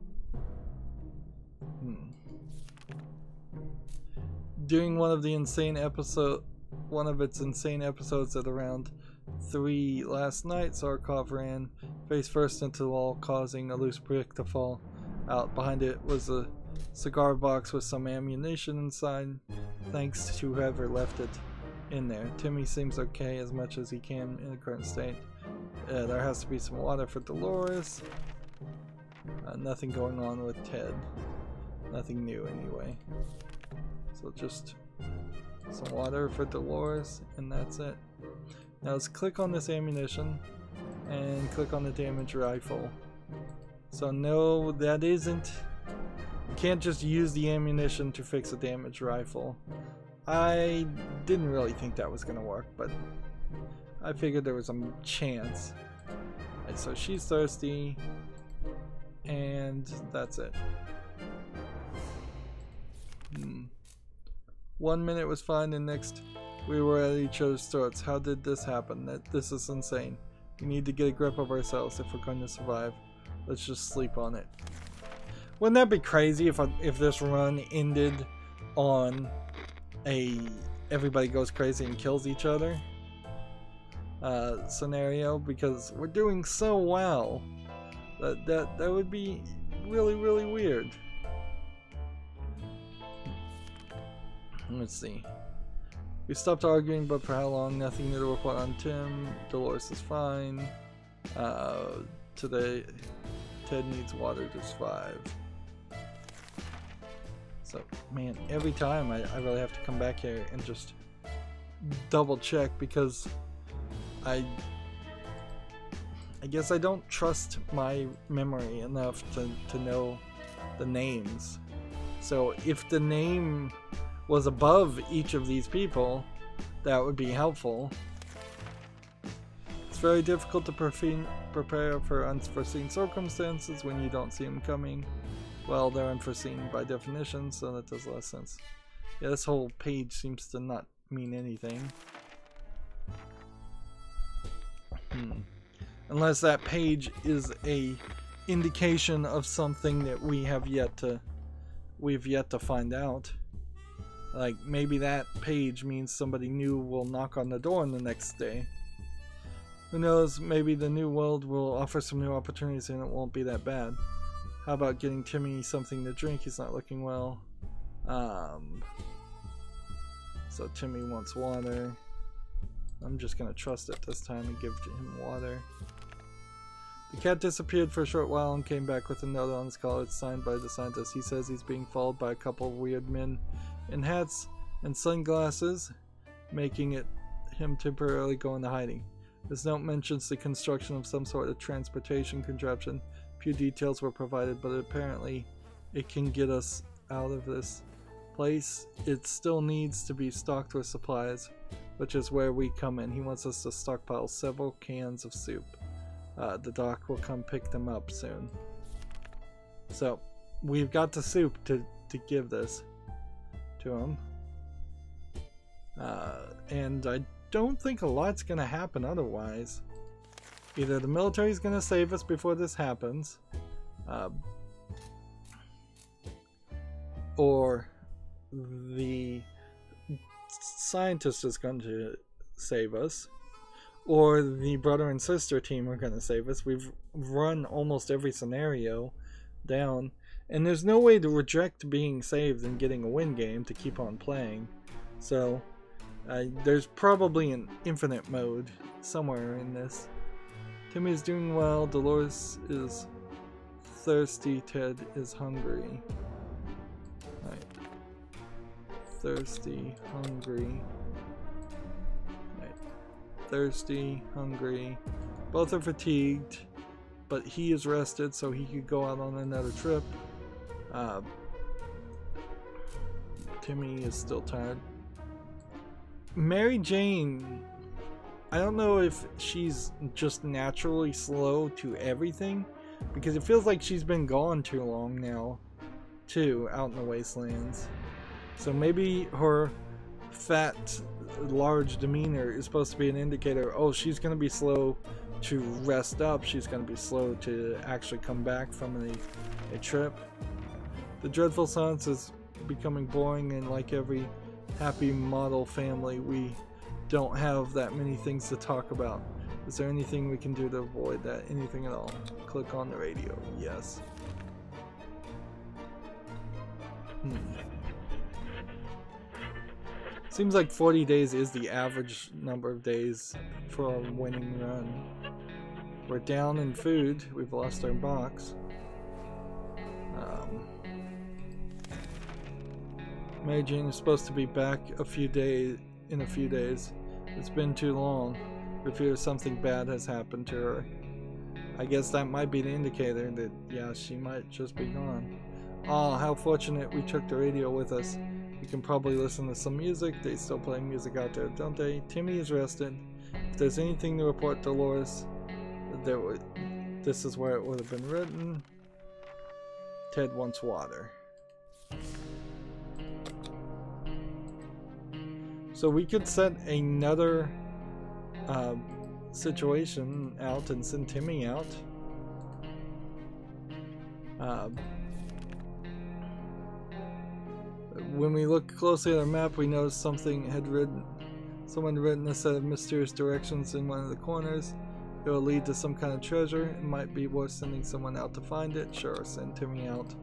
During one of its insane episodes at around 3 last night, Sarkov ran face first into the wall, causing a loose brick to fall out. Behind it was a cigar box with some ammunition inside, thanks to whoever left it in there. Timmy seems okay as much as he can in the current state. There has to be some water for Dolores. Nothing going on with Ted. Nothing new anyway. So just some water for Dolores, and that's it. Now let's click on this ammunition and click on the damage rifle. So no, that isn't. You can't just use the ammunition to fix a damage rifle. I didn't really think that was gonna work, but I figured there was some chance. Right, so she's thirsty, and that's it. 1 minute was fine, and next we were at each other's throats. How did this happen? This is insane. We need to get a grip of ourselves if we're going to survive. Let's just sleep on it. Wouldn't that be crazy if this run ended on a everybody goes crazy and kills each other scenario? Because we're doing so well that would be really weird. Let's see. We stopped arguing, but for how long? Nothing new to report on Tim. Dolores is fine. Today, Ted needs water to survive. So, man, every time I really have to come back here and just double check, because I guess I don't trust my memory enough to know the names. So if the name was above each of these people, that would be helpful. It's very difficult to prepare for unforeseen circumstances when you don't see them coming. Well, they're unforeseen by definition, so that does less sense. Yeah, this whole page seems to not mean anything. Unless that page is a indication of something that we've yet to find out. Like, maybe that page means somebody new will knock on the door the next day. Who knows, maybe the new world will offer some new opportunities and it won't be that bad. How about getting Timmy something to drink? He's not looking well. So Timmy wants water. I'm just gonna trust it this time and give him water. The cat disappeared for a short while and came back with a note on his collar signed by the scientist. He says he's being followed by a couple of weird men in hats and sunglasses, making it him temporarily go into hiding. This note mentions the construction of some sort of transportation contraption. Few details were provided, but apparently it can get us out of this place. It still needs to be stocked with supplies, which is where we come in. He wants us to stockpile several cans of soup. The doc will come pick them up soon. So we've got the soup to give this to him. And I don't think a lot's gonna happen otherwise. Either the military's gonna save us before this happens, or the scientist is going to save us, or the brother and sister team are going to save us. We've run almost every scenario down, and there's no way to reject being saved and getting a win game to keep on playing. So there's probably an infinite mode somewhere in this. Timmy's doing well, Dolores is thirsty, Ted is hungry. Right. Thirsty, hungry. Right. Thirsty, hungry. Both are fatigued, but he is rested so he could go out on another trip. Timmy is still tired. Mary Jane, I don't know if she's just naturally slow to everything, because it feels like she's been gone too long now, too, out in the wastelands. So maybe her fat, large demeanor is supposed to be an indicator, oh, she's going to be slow to rest up, she's going to be slow to actually come back from a trip. The dreadful silence is becoming boring, and like every happy model family, we don't have that many things to talk about. Is there anything we can do to avoid that? Anything at all? Click on the radio. Yes. Seems like 40 days is the average number of days for a winning run. We're down in food. We've lost our box. Mary Jane is supposed to be back in a few days. It's been too long. We fear something bad has happened to her. I guess that might be the indicator that, yeah, she might just be gone. Oh, how fortunate we took the radio with us. We can probably listen to some music. They still play music out there, don't they? Timmy is rested. If there's anything to report, Dolores, this is where it would have been written. Ted wants water. So we could set another situation out and send Timmy out. When we look closely at our map, we notice someone had written a set of mysterious directions in one of the corners. It will lead to some kind of treasure. It might be worth sending someone out to find it. Sure, send Timmy out.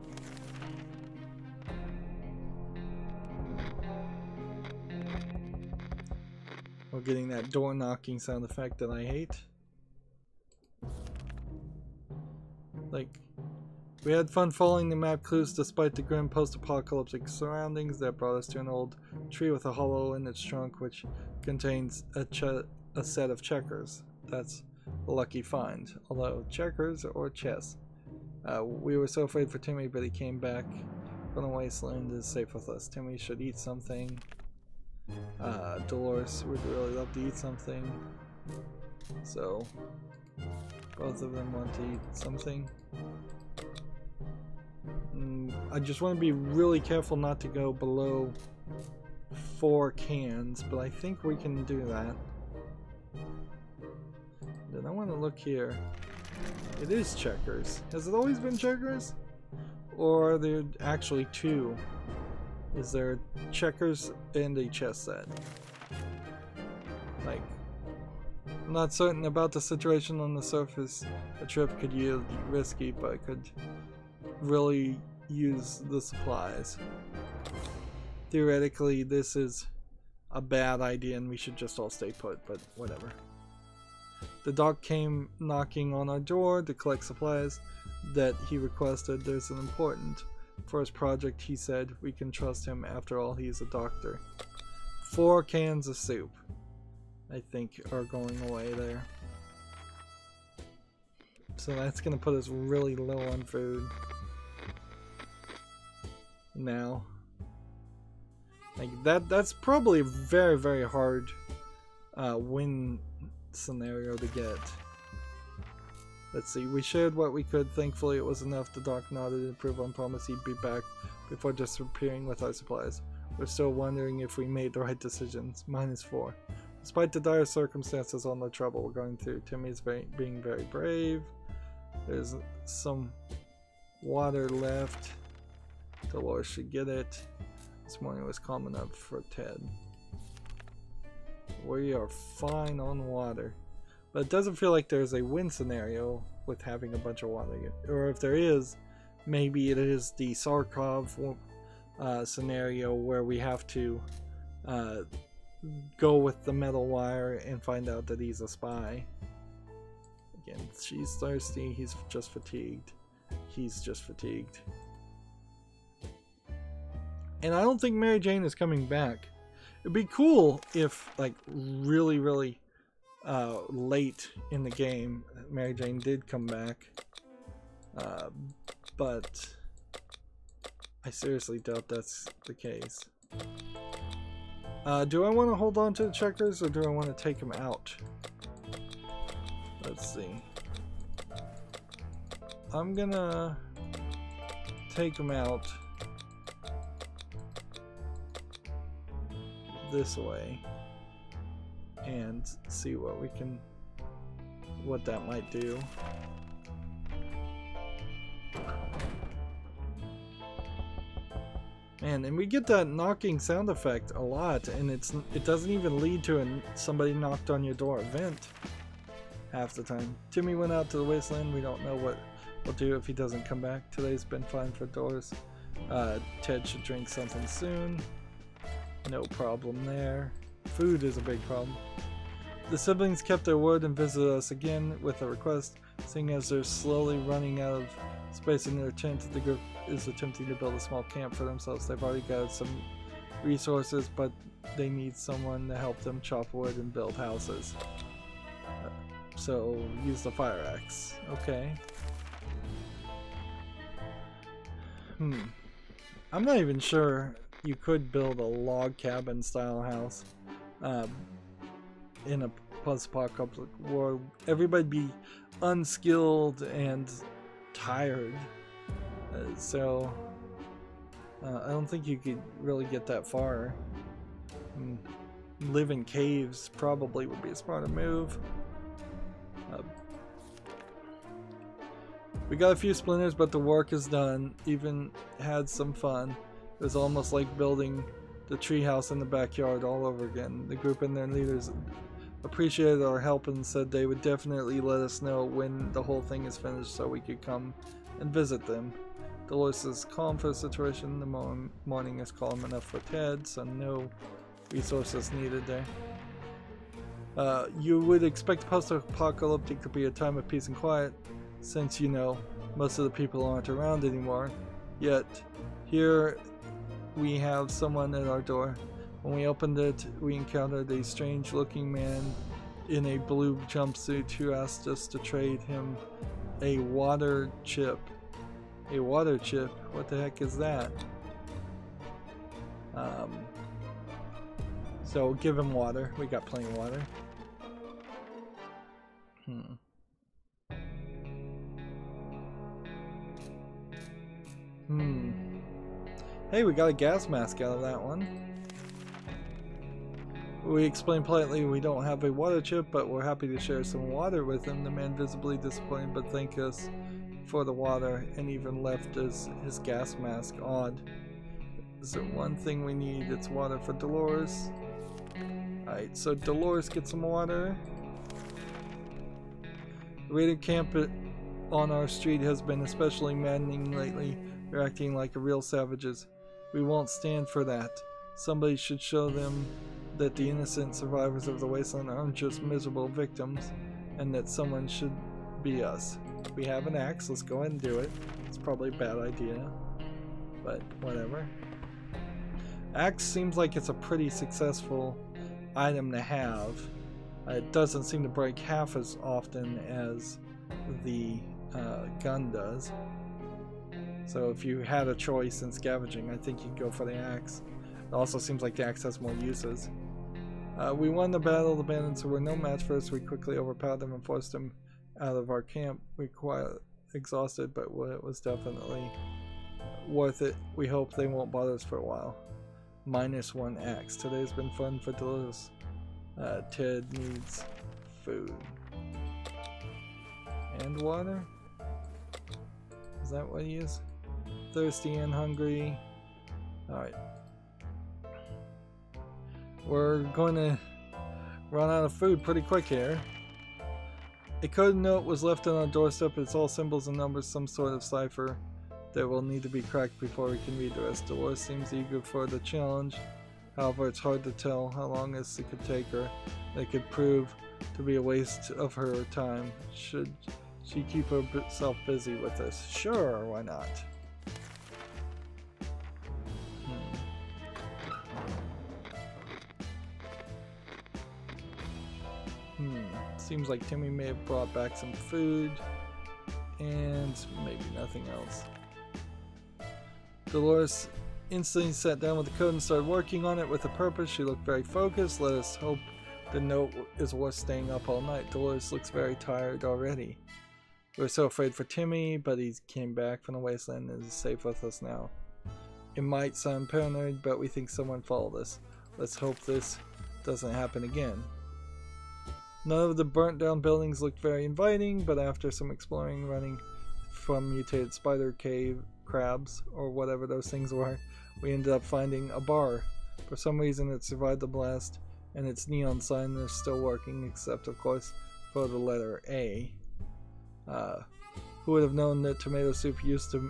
We're getting that door knocking sound effect that I hate. Like, we had fun following the map clues despite the grim post-apocalyptic surroundings that brought us to an old tree with a hollow in its trunk which contains a set of checkers. That's a lucky find. Although, checkers or chess. We were so afraid for Timmy, but he came back from the wasteland and is safe with us. Timmy should eat something. Dolores would really love to eat something. So, both of them want to eat something. I just want to be really careful not to go below 4 cans, but I think we can do that. Then I want to look here. It is checkers. Has it always been checkers? Or are there actually 2? Is there checkers and a chess set? Like, I'm not certain about the situation on the surface. A trip could yield risky, but could really use the supplies. Theoretically, this is a bad idea and we should just all stay put, but whatever. The doc came knocking on our door to collect supplies that he requested. There's an important first project, he said. We can trust him, after all, he's a doctor. 4 cans of soup, I think, are going away there. So that's gonna put us really low on food now. Like that's probably a very, very hard win scenario to get. Let's see, we shared what we could. Thankfully it was enough. The doc nodded and approved and promised he'd be back before disappearing with our supplies. We're still wondering if we made the right decisions. -4. Despite the dire circumstances on the trouble we're going through, Timmy's being very brave. There's some water left. Dolores should get it. This morning was calm enough for Ted. We are fine on water. But it doesn't feel like there's a win scenario with having a bunch of water. Or if there is, maybe it is the Sarkov scenario where we have to go with the metal wire and find out that he's a spy. Again, she's thirsty, he's just fatigued. He's just fatigued. And I don't think Mary Jane is coming back. It'd be cool if, like, really, really late in the game, Mary Jane did come back. But I seriously doubt that's the case. Do I want to hold on to the checkers or do I want to take them out? Let's see. I'm gonna take them out this way and see what we can, what that might do. Man, and we get that knocking sound effect a lot, and it doesn't even lead to somebody knocked on your door event half the time. Timmy went out to the wasteland. We don't know what we'll do if he doesn't come back. Today's been fine for Doris. Ted should drink something soon. No problem there. Food is a big problem. The siblings kept their word and visited us again with a request. Seeing as they're slowly running out of space in their tent, the group is attempting to build a small camp for themselves. They've already got some resources, but they need someone to help them chop wood and build houses. So use the fire axe. Okay. I'm not even sure you could build a log cabin style house in a post-apocalyptic world. Everybody'd be unskilled and tired, so I don't think you could really get that far. Live in caves probably would be a smarter move. We got a few splinters, but the work is done. Even had some fun. It was almost like building the treehouse in the backyard all over again. The group and their leaders appreciated our help and said they would definitely let us know when the whole thing is finished so we could come and visit them. Dolores is calm for the situation. The morning is calm enough for Ted, so no resources needed there. You would expect post-apocalyptic to be a time of peace and quiet, since, you know, most of the people aren't around anymore. Yet, here we have someone at our door. When we opened it, we encountered a strange-looking man in a blue jumpsuit who asked us to trade him a water chip. A water chip? What the heck is that? So give him water. We got plenty of water. Hey, we got a gas mask out of that one. We explained politely we don't have a water chip, but we're happy to share some water with him. The man, visibly disappointed, but thanked us for the water and even left his gas mask on. Is there one thing we need? It's water for Dolores. Alright, so Dolores gets some water. The Rydo camp on our street has been especially maddening lately. They're acting like real savages. We won't stand for that. Somebody should show them that the innocent survivors of the wasteland aren't just miserable victims, and that someone should be us. We have an axe, let's go ahead and do it. It's probably a bad idea, but whatever. Axe seems like it's a pretty successful item to have. It doesn't seem to break half as often as the gun does. So if you had a choice in scavenging, I think you'd go for the axe. It also seems like the axe has more uses. We won the battle. The bandits were no match for us. We quickly overpowered them and forced them out of our camp. We quite exhausted, but it was definitely worth it. We hope they won't bother us for a while. -1 axe. Today's been fun for Dolores. Ted needs food. And water? Is that what he is? Thirsty and hungry. Alright. We're going to run out of food pretty quick here. A code note was left on our doorstep. It's all symbols and numbers, some sort of cipher that will need to be cracked before we can read the rest. Dolores seems eager for the challenge. However, it's hard to tell how long it could take her. It could prove to be a waste of her time. Should she keep herself busy with this? Sure, why not? Seems like Timmy may have brought back some food and maybe nothing else. Dolores instantly sat down with the code and started working on it with a purpose. She looked very focused. Let us hope the note is worth staying up all night. Dolores looks very tired already. We're so afraid for Timmy, but he came back from the wasteland and is safe with us now. It might sound paranoid, but we think someone followed us. Let's hope this doesn't happen again. None of the burnt down buildings looked very inviting, but after some exploring, running from mutated spider cave crabs, or whatever those things were, we ended up finding a bar. For some reason it survived the blast, and its neon sign is still working, except of course for the letter A. Who would have known that tomato soup used to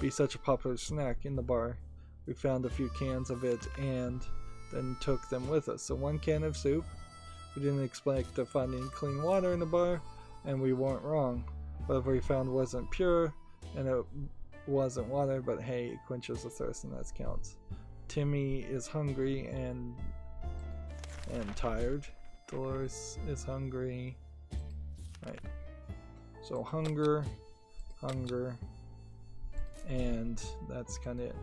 be such a popular snack in the bar? We found a few cans of it and then took them with us. So 1 can of soup. We didn't expect to find any clean water in the bar, and we weren't wrong. Whatever we found wasn't pure, and it wasn't water, but hey, it quenches the thirst, and that counts. Timmy is hungry and tired. Dolores is hungry. Right. So hunger, and that's kind of it.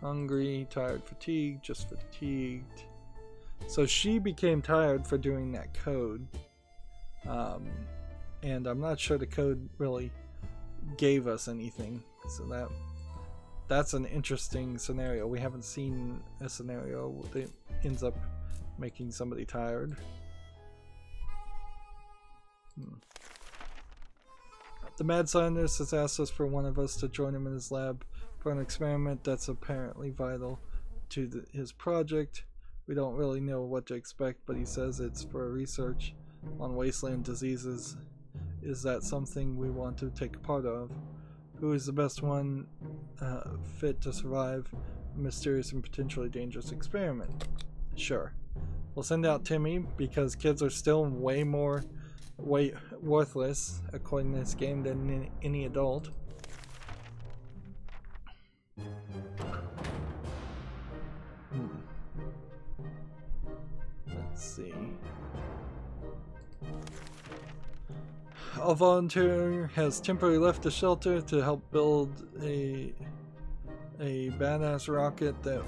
Hungry, tired, fatigued, just fatigued. So she became tired for doing that code. And I'm not sure the code really gave us anything. So that's an interesting scenario. We haven't seen a scenario that ends up making somebody tired. The mad scientist has asked us for one of us to join him in his lab for an experiment that's apparently vital to his project. We don't really know what to expect, but he says it's for research on wasteland diseases. Is that something we want to take a part of? Who is the best one fit to survive a mysterious and potentially dangerous experiment? Sure. We'll send out Timmy because kids are still way worthless according to this game than any adult. Let's see. A volunteer has temporarily left the shelter to help build a badass rocket that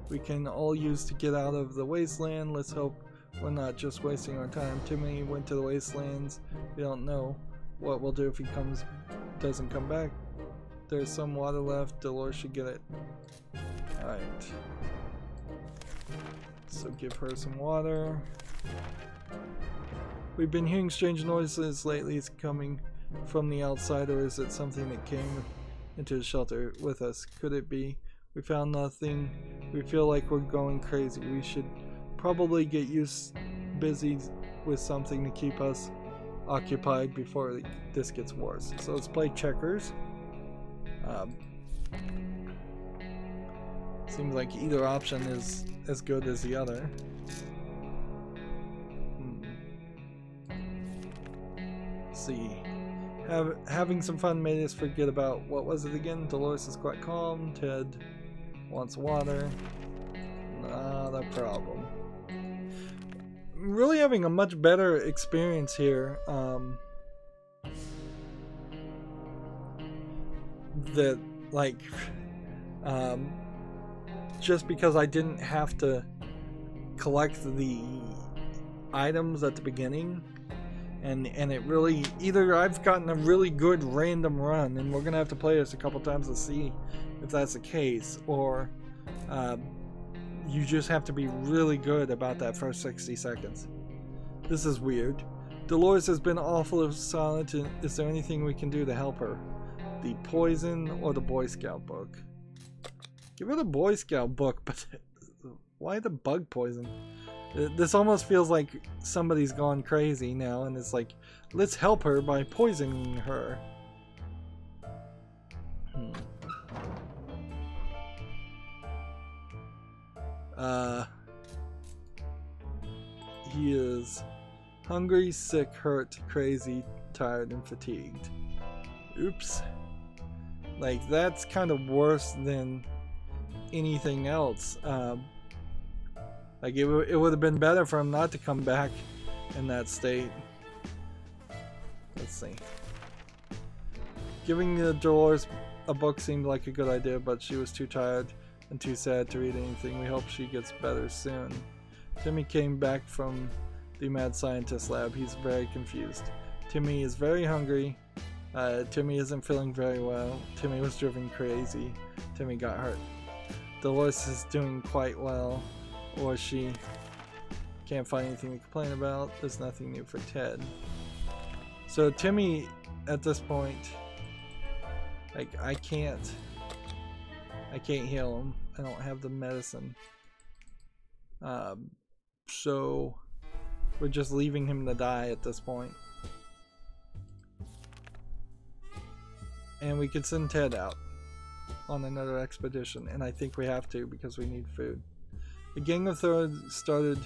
we can all use to get out of the wasteland. Let's hope we're not just wasting our time. Timmy went to the wastelands. We don't know what we'll do if he doesn't come back. There's some water left. Dolores should get it. Alright. So give her some water. We've been hearing strange noises lately. It's coming from the outside, or is it something that came into the shelter with us? Could it be? We found nothing. We feel like we're going crazy. We should probably get busy with something to keep us occupied before this gets worse. So let's play checkers. Seems like either option is as good as the other. Let's see. Having some fun made us forget about, what was it again? Dolores is quite calm. Ted wants water. Not a problem. Really having a much better experience here. That, like, just because I didn't have to collect the items at the beginning. And it really, either I've gotten a really good random run, and we're gonna have to play this a couple times to see if that's the case, or you just have to be really good about that first 60 seconds. This is weird. Dolores has been awful silent. Is there anything we can do to help her? The poison or the Boy Scout book? Give her the Boy Scout book, but why the bug poison? This almost feels like somebody's gone crazy now, and it's like, let's help her by poisoning her. He is hungry, sick, hurt, crazy, tired, and fatigued. Oops. Like, that's kind of worse than anything else. Like, it would have been better for him not to come back in that state. Let's see. Giving the Dolores a book seemed like a good idea, but she was too tired and too sad to read anything. We hope she gets better soon. Timmy came back from the mad scientist lab. He's very confused. Timmy is very hungry. Timmy isn't feeling very well. Timmy was driven crazy. Timmy got hurt. Dolores is doing quite well. Or she can't find anything to complain about. There's nothing new for Ted. So Timmy, at this point, like, I can't heal him. I don't have the medicine. So we're just leaving him to die at this point. And we could send Ted out on another expedition, and I think we have to because we need food. The gang of thirds started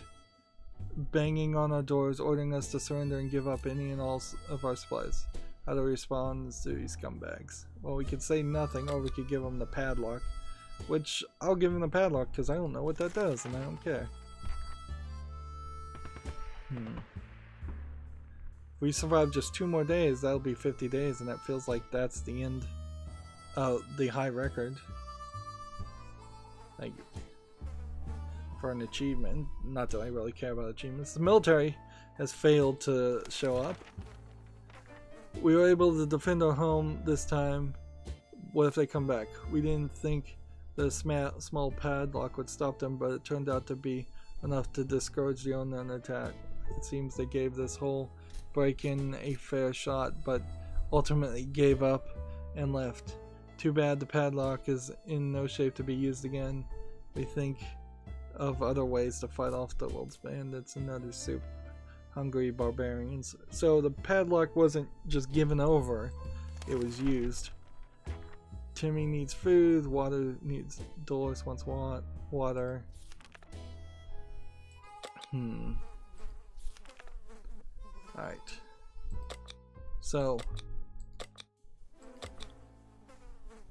banging on our doors, ordering us to surrender and give up any and all of our supplies. How to respond to these scumbags? Well, we could say nothing, or we could give them the padlock, which I'll give them the padlock because I don't know what that does, and I don't care. If we survive just 2 more days, that'll be 50 days, and that feels like that's the end of the high record. Like, for an achievement. Not that I really care about achievements. The military has failed to show up. We were able to defend our home this time. What if they come back? We didn't think the small padlock would stop them, but it turned out to be enough to discourage the unknown attack. It seems they gave this whole break-in a fair shot, but ultimately gave up and left. Too bad the padlock is in no shape to be used again. We think of other ways to fight off the world's bandits and other hungry barbarians. So the padlock wasn't just given over, it was used. Timmy needs food, Dolores wants water. Alright. So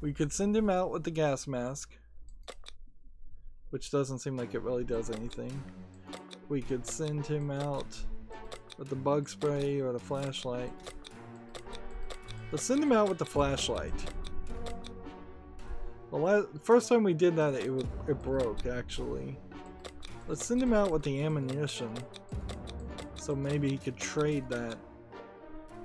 we could send him out with the gas mask, which doesn't seem like it really does anything. We could send him out with the bug spray or the flashlight. Let's send him out with the flashlight. The first time we did that, it broke, actually. Let's send him out with the ammunition, so maybe he could trade that.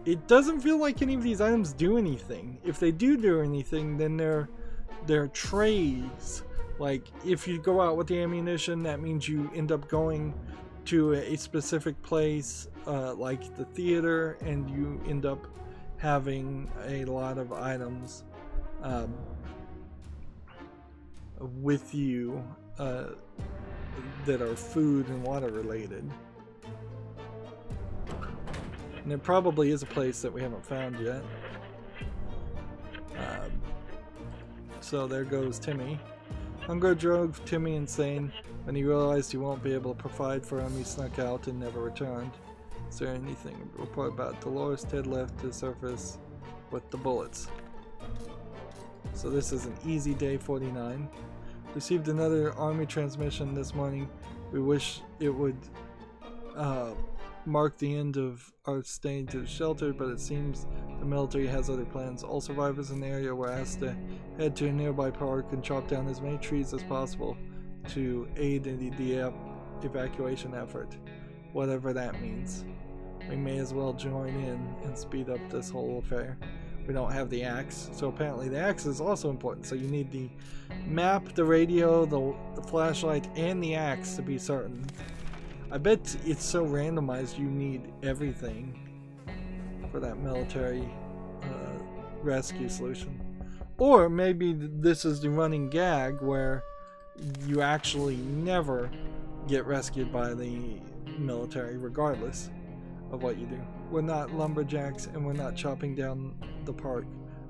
It doesn't feel like any of these items do anything. If they do anything, then they're trades. Like, if you go out with the ammunition, that means you end up going to a specific place, like the theater, and you end up having a lot of items with you that are food and water related. And there probably is a place that we haven't found yet. So there goes Timmy. Hunger drove Timmy insane. When he realized he won't be able to provide for him, he snuck out and never returned. Is there anything to report about Dolores? Ted left to surface with the bullets. So this is an easy day 49. Received another army transmission this morning. We wish it would mark the end of our stay to the shelter, but it seems the military has other plans. All survivors in the area were asked to head to a nearby park and chop down as many trees as possible to aid in the evacuation effort, whatever that means. We may as well join in and speed up this whole affair. We don't have the axe, so apparently the axe is also important. So you need the map, the radio, the flashlight, and the axe to be certain. I bet it's so randomized you need everything for that military rescue solution. Or maybe this is the running gag where you actually never get rescued by the military regardless of what you do. We're not lumberjacks and we're not chopping down the park.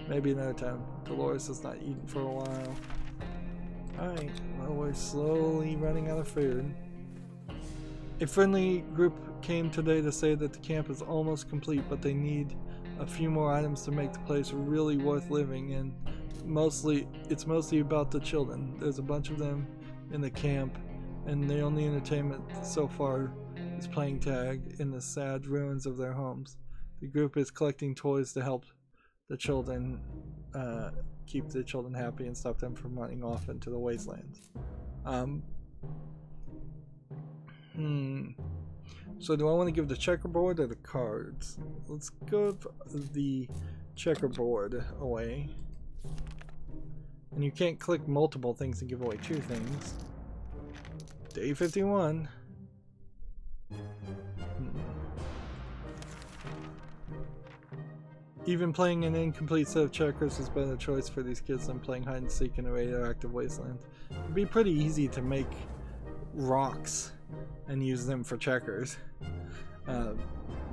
Maybe another time. Dolores has not eaten for a while. Alright, well, we're slowly running out of food. A friendly group came today to say that the camp is almost complete, but they need a few more items to make the place really worth living in. It's mostly about the children. There's a bunch of them in the camp, and the only entertainment so far is playing tag in the sad ruins of their homes. The group is collecting toys to help the children, keep the children happy and stop them from running off into the wastelands. So do I want to give the checkerboard or the cards? Let's give the checkerboard away. And you can't click multiple things and give away 2 things. Day 51. Even playing an incomplete set of checkers is a better choice for these kids than playing hide and seek in a radioactive wasteland. It'd be pretty easy to make rocks and use them for checkers.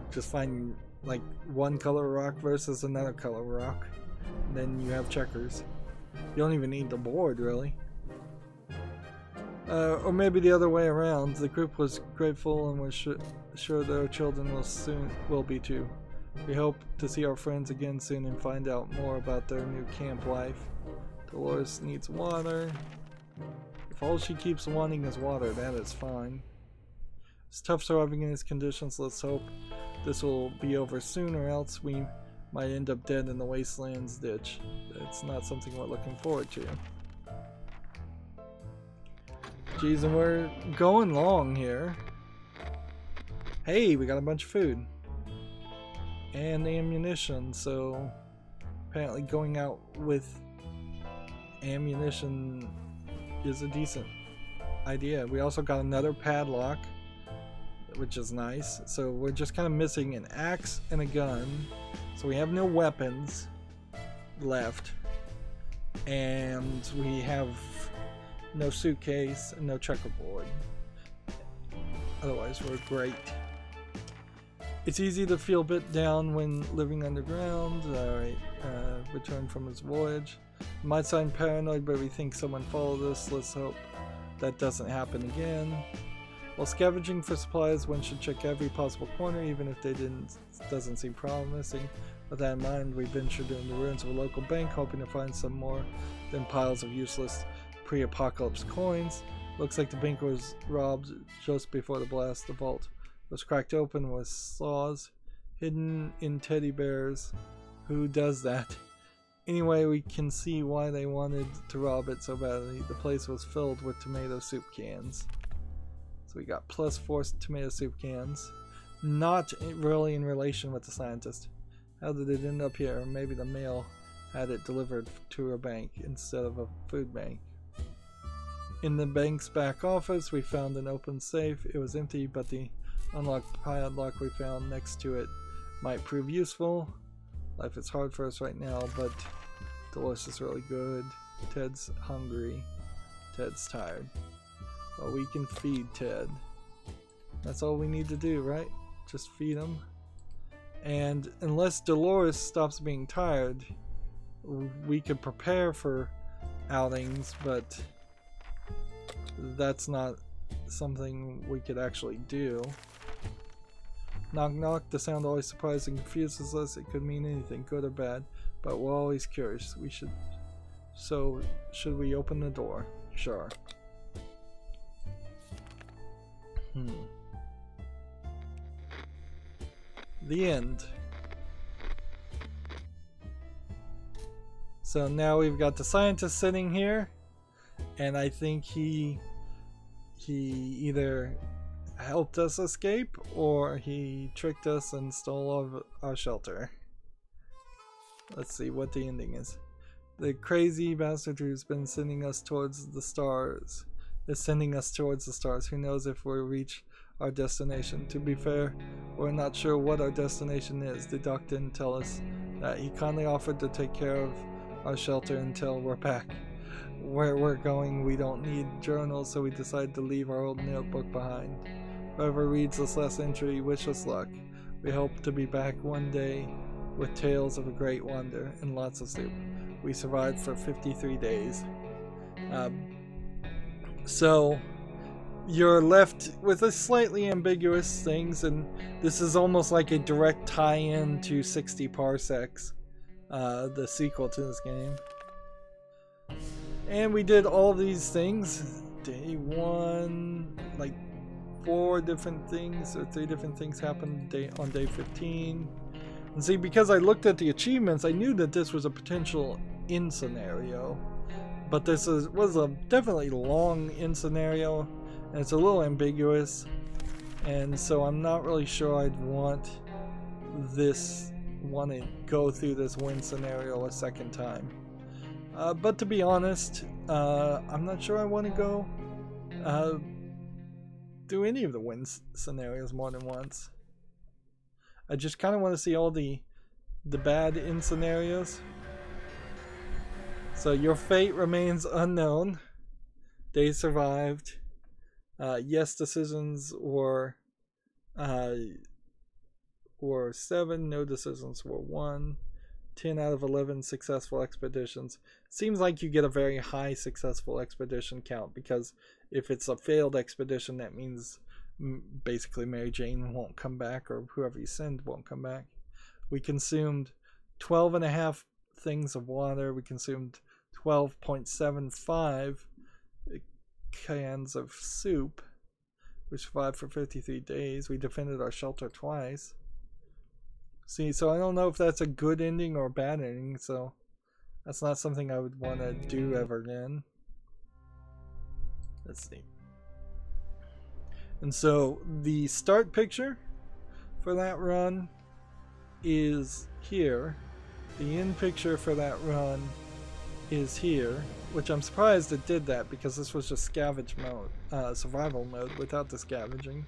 Just find like one color rock versus another color rock, and then you have checkers. You don't even need the board really. Or maybe the other way around. The group was grateful and was sure their children will be too. We hope to see our friends again soon and find out more about their new camp life. Dolores needs water. If all she keeps wanting is water, that is fine. It's tough surviving in these conditions. Let's hope this will be over soon, or else we might end up dead in the wasteland's ditch. It's not something we're looking forward to. Jeez, and we're going long here. Hey, we got a bunch of food. And ammunition, so apparently going out with ammunition is a decent idea. We also got another padlock, which is nice. So we're just kind of missing an axe and a gun. So we have no weapons left. And we have no suitcase and no checkerboard. Otherwise, we're great. It's easy to feel a bit down when living underground. Alright, returned from his voyage. Might sound paranoid, but we think someone followed us. Let's hope that doesn't happen again. While scavenging for supplies, one should check every possible corner, even if doesn't seem promising. With that in mind, we ventured into the ruins of a local bank, hoping to find some more than piles of useless pre-apocalypse coins. Looks like the bank was robbed just before the blast. The vault was cracked open with saws hidden in teddy bears. Who does that? Anyway, we can see why they wanted to rob it so badly. The place was filled with tomato soup cans. So we got +4 tomato soup cans. Not really in relation with the scientist. How did it end up here? Maybe the mail had it delivered to a bank instead of a food bank. In the bank's back office, we found an open safe. It was empty, but the unlocked padlock we found next to it might prove useful. Life is hard for us right now, but Dolores is really good. Ted's hungry. Ted's tired. Well, we can feed Ted. That's all we need to do, right? Just feed him. And unless Dolores stops being tired, we could prepare for outings, but that's not something we could actually do. Knock knock, the sound always surprises and confuses us. It could mean anything, good or bad, but we're always curious. So should we open the door? Sure. The end. So now we've got the scientist sitting here, and I think he either helped us escape or he tricked us and stole all of our shelter. Let's see what the ending is. The crazy bastard who's been sending us towards the stars is sending us towards the stars. Who knows if we'll reach our destination. To be fair, we're not sure what our destination is. The doc didn't tell us that. He kindly offered to take care of our shelter until we're back. Where we're going, we don't need journals, so we decided to leave our old notebook behind. Whoever reads this last entry, wish us luck. We hope to be back one day with tales of a great wonder and lots of soup. We survived for 53 days. So you're left with a slightly ambiguous things, and this is almost like a direct tie-in to 60 Parsecs, the sequel to this game. And we did all these things. Day 1, like 4 different things, or 3 different things happened on day 15. And see, because I looked at the achievements, I knew that this was a potential end scenario. But this was a definitely long end scenario, and it's a little ambiguous. And so I'm not really sure I'd want to go through this win scenario a second time. But to be honest, I'm not sure I want to go do any of the win scenarios more than once. I just kind of want to see all the bad end scenarios. So your fate remains unknown. They survived. Yes decisions were 7, no decisions were 1. 10 out of 11 successful expeditions. Seems like you get a very high successful expedition count, because if it's a failed expedition, that means basically Mary Jane won't come back, or whoever you send won't come back. We consumed 12.5 things of water. We consumed 12.75 cans of soup. We survived for 53 days. We defended our shelter twice. See, so I don't know if that's a good ending or a bad ending, so that's not something I would want to do ever again. Let's see. And so the start picture for that run is here. The end picture for that run is here, which I'm surprised it did that, because this was just scavenge mode, survival mode without the scavenging.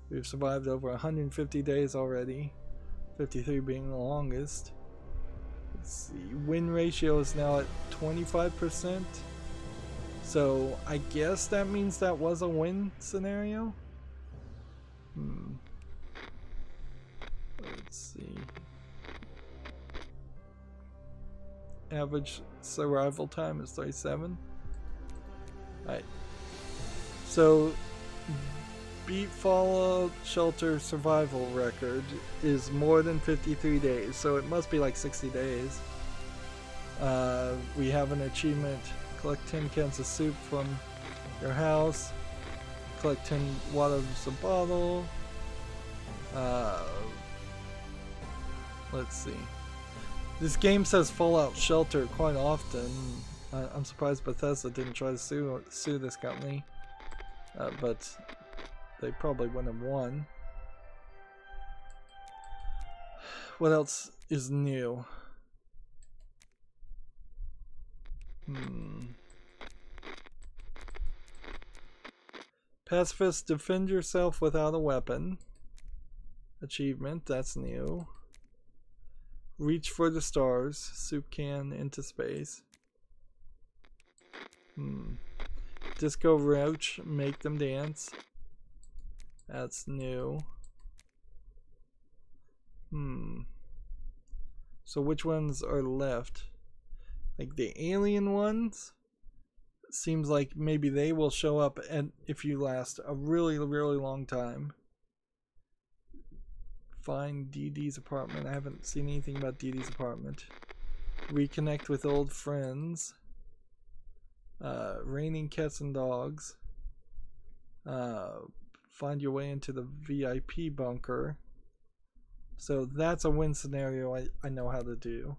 We've survived over 150 days already, 53 being the longest. Let's see, win ratio is now at 25%. So I guess that means that was a win scenario. Let's see. Average survival time is 37. Alright. So beat Fallout Shelter survival record is more than 53 days, so it must be like 60 days. We have an achievement: collect 10 cans of soup from your house, collect 10 waters a bottle. Let's see. This game says Fallout Shelter quite often. I'm surprised Bethesda didn't try to sue this company, but they probably wouldn't have won. What else is new? Pacifist, defend yourself without a weapon. achievement. That's new. Reach for the stars. Soup can into space. Disco Roach. Make them dance. That's new. So which ones are left? Like the alien ones? Seems like maybe they will show up and if you last a really long time. Find Dee Dee's apartment. I haven't seen anything about Dee Dee's apartment. Reconnect with old friends. Raining cats and dogs. Find your way into the VIP bunker. So that's a win scenario I know how to do.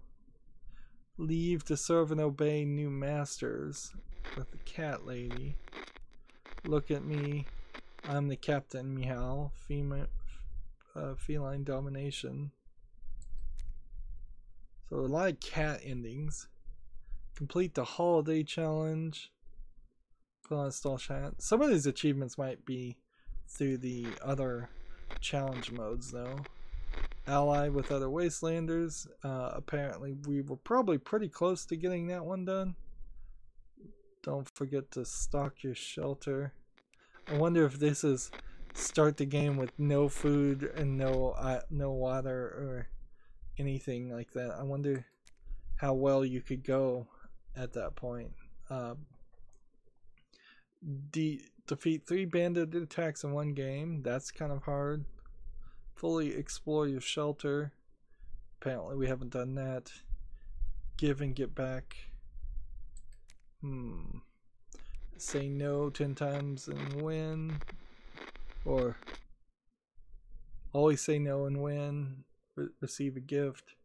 Leave to serve and obey new masters with the cat lady. Look at me. I'm the captain, meow. Feline domination. So a lot of cat endings. Complete the holiday challenge. Put on a stall chat. Some of these achievements might be through the other challenge modes though. Ally with other wastelanders. Apparently we were probably pretty close to getting that one done. Don't forget to stock your shelter. I wonder if this is start the game with no food and no water or anything like that. I wonder how well you could go at that point. Defeat 3 bandit attacks in one game. That's kind of hard. Fully explore your shelter. Apparently we haven't done that. Give and get back. Say no 10 times and win. Or always say no and win. Receive a gift.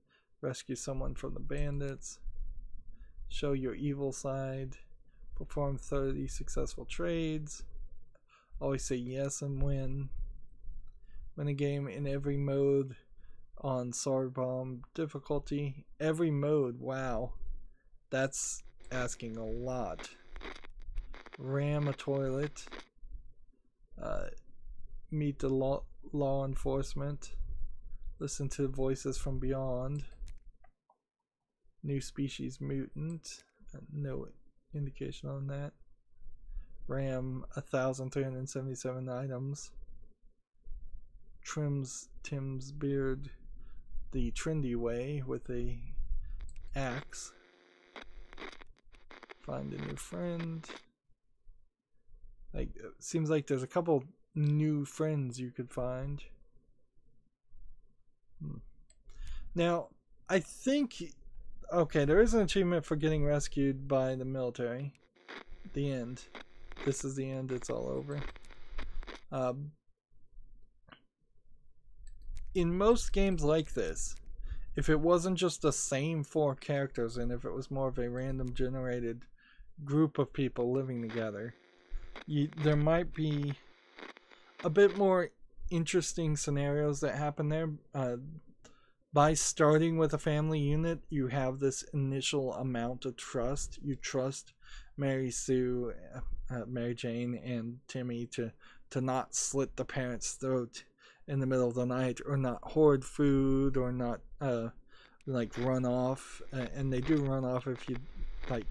Rescue someone from the bandits. Show your evil side. Perform 30 successful trades. Always say yes and win. Win a game in every mode on suburban difficulty. Every mode, wow. That's asking a lot. Ram a toilet. Meet the law enforcement. Listen to voices from beyond. New species mutant. No indication on that. Ram 1,377 items. Trims Tim's beard the trendy way with a axe. Find a new friend. Like, it seems like there's a couple new friends you could find. Now, I think, okay, there is an achievement for getting rescued by the military. The end. This is the end. It's all over. In most games like this, if it wasn't just the same 4 characters and if it was more of a random generated group of people living together, there might be a bit more interesting scenarios that happen there. By starting with a family unit, you have this initial amount of trust. You trust Mary Sue, Mary Jane, and Timmy to not slit the parent's throat in the middle of the night, or not hoard food, or not like run off. And they do run off if you like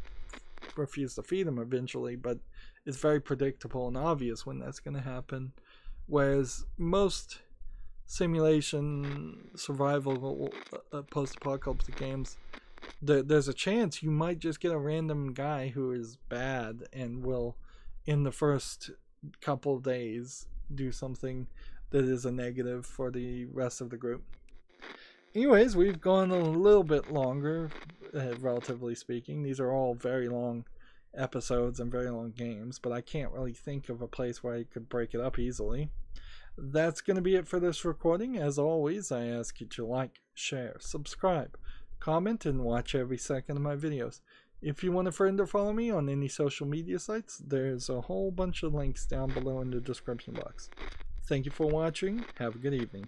refuse to feed them eventually, but it's very predictable and obvious when that's going to happen. Whereas most simulation survival post-apocalyptic games, there's a chance you might just get a random guy who is bad and will in the first couple of days do something that is a negative for the rest of the group. Anyways, we've gone a little bit longer, relatively speaking. These are all very long episodes and very long games, but I can't really think of a place where I could break it up easily. That's going to be it for this recording. As always, I ask you to like, share, subscribe, comment, and watch every second of my videos. If you want a friend or follow me on any social media sites, there's a whole bunch of links down below in the description box. Thank you for watching. Have a good evening.